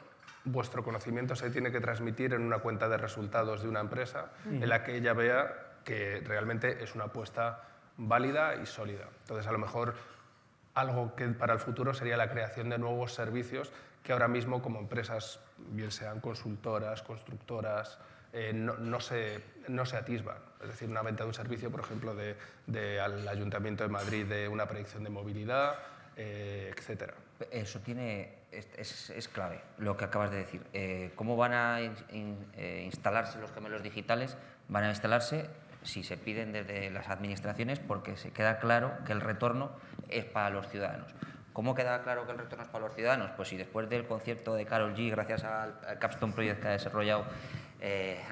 vuestro conocimiento se tiene que transmitir en una cuenta de resultados de una empresa en la que ella vea que realmente es una apuesta válida y sólida. Entonces, a lo mejor, algo que para el futuro sería la creación de nuevos servicios que ahora mismo, como empresas, bien sean consultoras, constructoras, no se atisban. Es decir, una venta de un servicio, por ejemplo, al Ayuntamiento de Madrid de una predicción de movilidad, etcétera. Eso es clave, lo que acabas de decir. ¿Cómo van a instalarse los gemelos digitales? Van a instalarse si se piden desde las administraciones porque se queda claro que el retorno es para los ciudadanos. ¿Cómo queda claro que el retorno es para los ciudadanos? Pues si después del concierto de Karol G, gracias al Capstone Project que ha desarrollado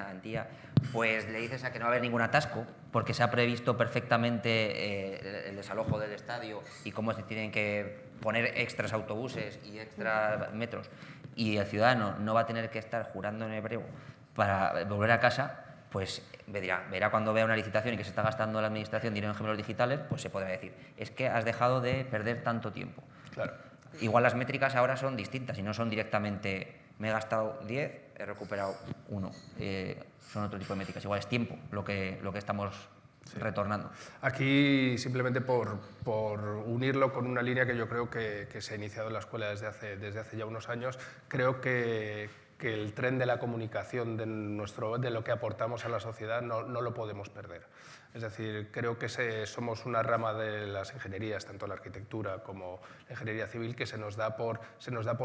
Antía, pues le dices a que no va a haber ningún atasco porque se ha previsto perfectamente el desalojo del estadio y cómo se tienen que poner extras autobuses y extras metros y el ciudadano no va a tener que estar jurando en hebreo para volver a casa, pues verá cuando vea una licitación y que se está gastando la administración dinero en gemelos digitales, pues se podrá decir, es que has dejado de perder tanto tiempo. Claro. Igual las métricas ahora son distintas y no son directamente me he gastado 10, he recuperado 1. Son otro tipo de métricas. Igual es tiempo lo que estamos retornando. Aquí, simplemente por unirlo con una línea que yo creo que se ha iniciado en la escuela desde hace ya unos años, creo que el tren de la comunicación de lo que aportamos a la sociedad no lo podemos perder. Es decir, creo que somos una rama de las ingenierías, tanto la arquitectura como la ingeniería civil, que se nos da por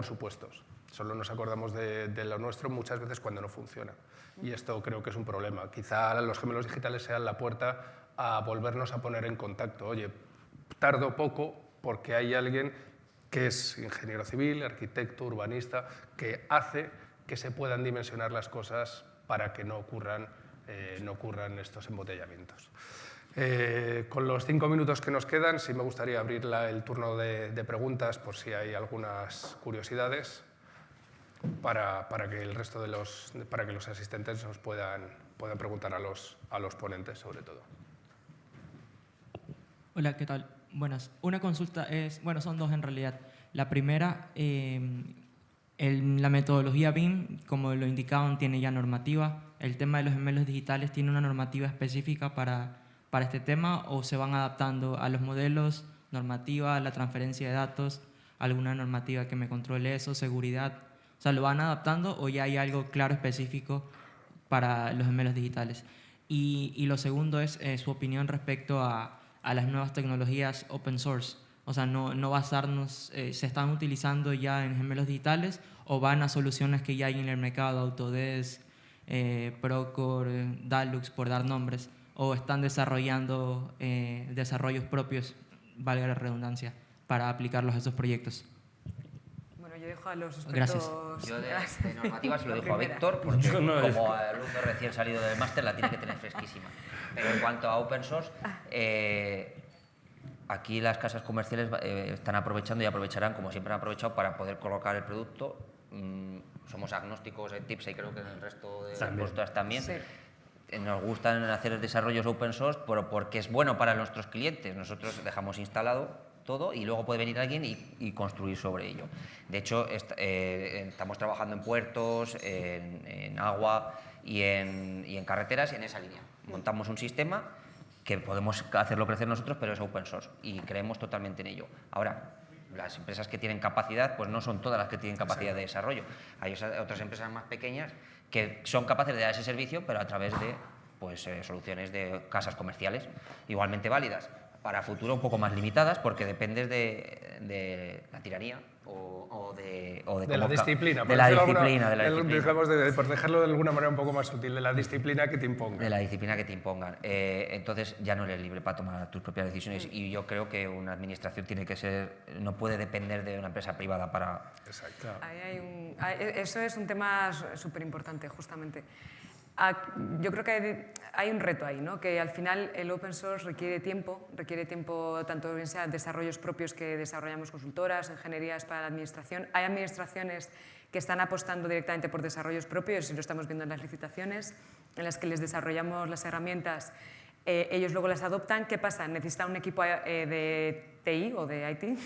supuestos. Solo nos acordamos de lo nuestro muchas veces cuando no funciona. Y esto creo que es un problema. Quizá los gemelos digitales sean la puerta a volvernos a poner en contacto. Oye, tardo poco porque hay alguien que es ingeniero civil, arquitecto, urbanista, que hace que se puedan dimensionar las cosas para que no ocurran no ocurran estos embotellamientos. Con los 5 minutos que nos quedan, sí me gustaría abrir el turno de preguntas por si hay algunas curiosidades para que el resto para que los asistentes nos puedan preguntar a los ponentes, sobre todo. Hola, ¿qué tal? Buenas. Una consulta es, bueno, son dos en realidad. La primera, la metodología BIM, como lo indicaban, tiene ya normativa. ¿El tema de los gemelos digitales tiene una normativa específica para este tema o se van adaptando a los modelos, normativa, la transferencia de datos, alguna normativa que me controle eso, seguridad? O sea, ¿lo van adaptando o ya hay algo claro específico para los gemelos digitales? Y lo segundo es su opinión respecto a las nuevas tecnologías open source. O sea, no basarnos, ¿se están utilizando ya en gemelos digitales o van a soluciones que ya hay en el mercado, Autodesk, Procore, Dalux, por dar nombres, o están desarrollando desarrollos propios, valga la redundancia, para aplicarlos a esos proyectos? Bueno, yo dejo a los expertos... Gracias. Yo de normativa se lo dejo a Víctor, porque como alumno recién salido del máster la tiene que tener fresquísima. Pero en cuanto a open source, aquí las casas comerciales están aprovechando y aprovecharán, como siempre han aprovechado, para poder colocar el producto. Somos agnósticos en TIPSA y creo que en el resto de consultoras también. Sí. Nos gustan hacer desarrollos open source, pero porque es bueno para nuestros clientes. Nosotros dejamos instalado todo y luego puede venir alguien y construir sobre ello. De hecho, estamos trabajando en puertos, en agua y en carreteras en esa línea. Montamos un sistema que podemos hacerlo crecer nosotros, pero es open source y creemos totalmente en ello. Ahora, las empresas que tienen capacidad, pues no son todas las que tienen capacidad de desarrollo. Hay otras empresas más pequeñas que son capaces de dar ese servicio, pero a través de soluciones de casas comerciales igualmente válidas. Para futuro un poco más limitadas, porque dependes de la tiranía o de la disciplina. De la disciplina. Por dejarlo de alguna manera un poco más sutil, de la disciplina que te impongan. De la disciplina que te impongan. Entonces ya no eres libre para tomar tus propias decisiones y yo creo que una administración no puede depender de una empresa privada para... Exacto. Eso es un tema súper importante, justamente. Yo creo que hay un reto ahí, ¿no? Que al final el open source requiere tiempo tanto bien sea desarrollos propios que desarrollamos consultoras, ingenierías para la administración. Hay administraciones que están apostando directamente por desarrollos propios y lo estamos viendo en las licitaciones, en las que les desarrollamos las herramientas, ellos luego las adoptan. ¿Qué pasa? Necesitan un equipo de TI o de IT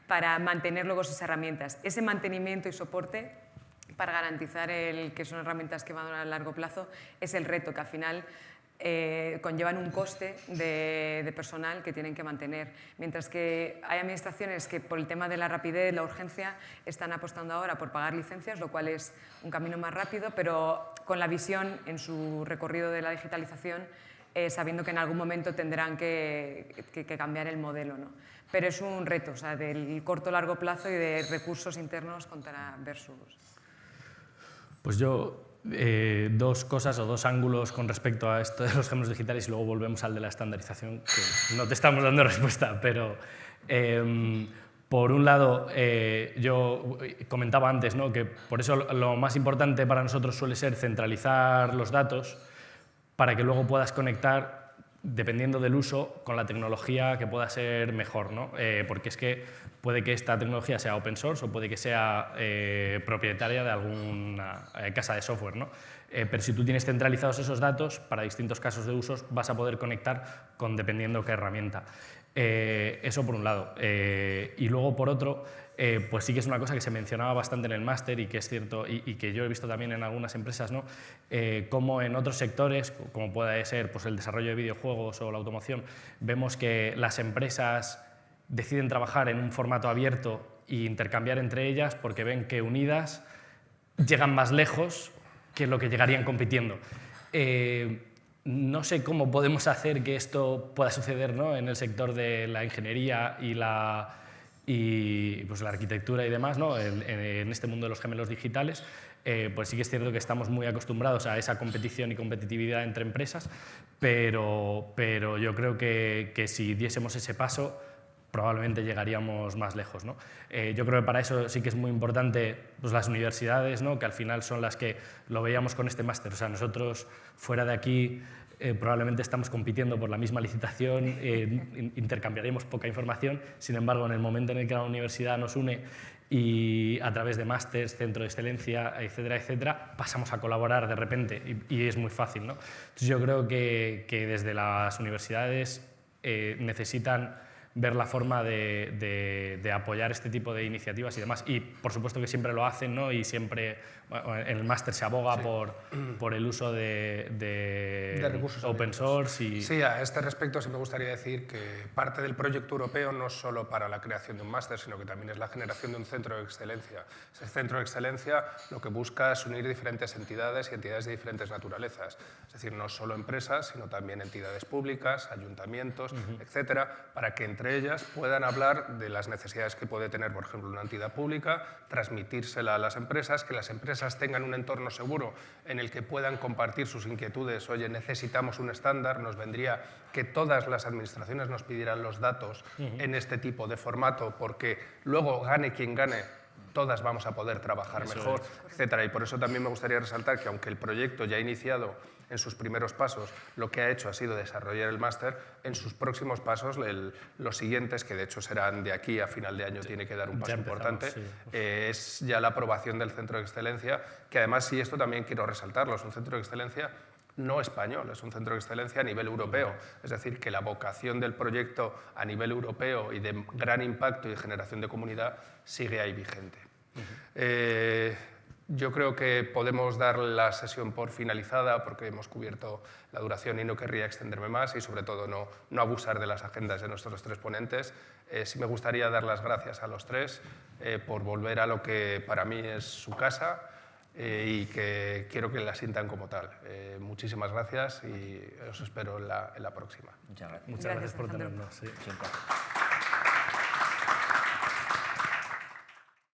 para mantener luego esas herramientas. Ese mantenimiento y soporte para garantizar que son herramientas que van a durar a largo plazo, es el reto que al final conllevan un coste de personal que tienen que mantener. Mientras que hay administraciones que por el tema de la rapidez, la urgencia, están apostando ahora por pagar licencias, lo cual es un camino más rápido, pero con la visión en su recorrido de la digitalización, sabiendo que en algún momento tendrán que cambiar el modelo, ¿no? Pero es un reto, o sea, del corto largo plazo y de recursos internos contra versus... Pues yo, dos cosas o dos ángulos con respecto a esto de los gemelos digitales y luego volvemos al de la estandarización, que no te estamos dando respuesta, pero por un lado, yo comentaba antes, ¿no?, que por eso lo más importante para nosotros suele ser centralizar los datos para que luego puedas conectar, dependiendo del uso, con la tecnología que pueda ser mejor, ¿no? Porque es que puede que esta tecnología sea open source o puede que sea propietaria de alguna casa de software, ¿no? Pero si tú tienes centralizados esos datos, para distintos casos de usos vas a poder conectar con dependiendo qué herramienta. Eso por un lado. Y luego por otro, pues sí que es una cosa que se mencionaba bastante en el máster y que es cierto y que yo he visto también en algunas empresas, ¿no? Como en otros sectores, como puede ser pues, el desarrollo de videojuegos o la automoción, vemos que las empresas deciden trabajar en un formato abierto e intercambiar entre ellas porque ven que unidas llegan más lejos que lo que llegarían compitiendo. No sé cómo podemos hacer que esto pueda suceder, ¿no?, en el sector de la ingeniería y pues, la arquitectura y demás, ¿no?, en este mundo de los gemelos digitales. Pues sí que es cierto que estamos muy acostumbrados a esa competición y competitividad entre empresas, pero yo creo que si diésemos ese paso, probablemente llegaríamos más lejos, ¿no? Yo creo que para eso sí que es muy importante pues, las universidades, ¿no? Que al final son las que lo veíamos con este máster. O sea, nosotros fuera de aquí probablemente estamos compitiendo por la misma licitación, intercambiaremos poca información, sin embargo, en el momento en el que la universidad nos une y a través de másters, centro de excelencia, etcétera, etcétera, pasamos a colaborar de repente y es muy fácil, ¿no? Entonces yo creo que desde las universidades necesitan ver la forma de apoyar este tipo de iniciativas y demás. Y por supuesto que siempre lo hacen, ¿no? Y siempre en el máster se aboga por el uso de recursos open source. Y... Sí, a este respecto sí me gustaría decir que parte del proyecto europeo no es solo para la creación de un máster, sino que también es la generación de un centro de excelencia. Ese centro de excelencia lo que busca es unir diferentes entidades y entidades de diferentes naturalezas. Es decir, no solo empresas, sino también entidades públicas, ayuntamientos, etcétera, para que entre ellas puedan hablar de las necesidades que puede tener, por ejemplo, una entidad pública, transmitírsela a las empresas, que las empresas tengan un entorno seguro en el que puedan compartir sus inquietudes. Oye, necesitamos un estándar, nos vendría que todas las administraciones nos pidieran los datos en este tipo de formato, porque luego gane quien gane, todas vamos a poder trabajar mejor, etcétera. Y por eso también me gustaría resaltar que aunque el proyecto ya ha iniciado en sus primeros pasos, lo que ha hecho ha sido desarrollar el máster, en sus próximos pasos, los siguientes, que de hecho serán de aquí a final de año, tiene que dar un paso importante, es ya la aprobación del Centro de Excelencia, que además, sí, esto también quiero resaltarlo, es un Centro de Excelencia no español, es un centro de excelencia a nivel europeo. Es decir, que la vocación del proyecto a nivel europeo y de gran impacto y de generación de comunidad sigue ahí vigente. Yo creo que podemos dar la sesión por finalizada porque hemos cubierto la duración y no querría extenderme más y sobre todo no abusar de las agendas de nuestros tres ponentes. Sí me gustaría dar las gracias a los tres por volver a lo que para mí es su casa y que quiero que la sientan como tal. Muchísimas gracias y os espero en la próxima. Muchas gracias. Muchas gracias por tenernos. Sí. Siempre.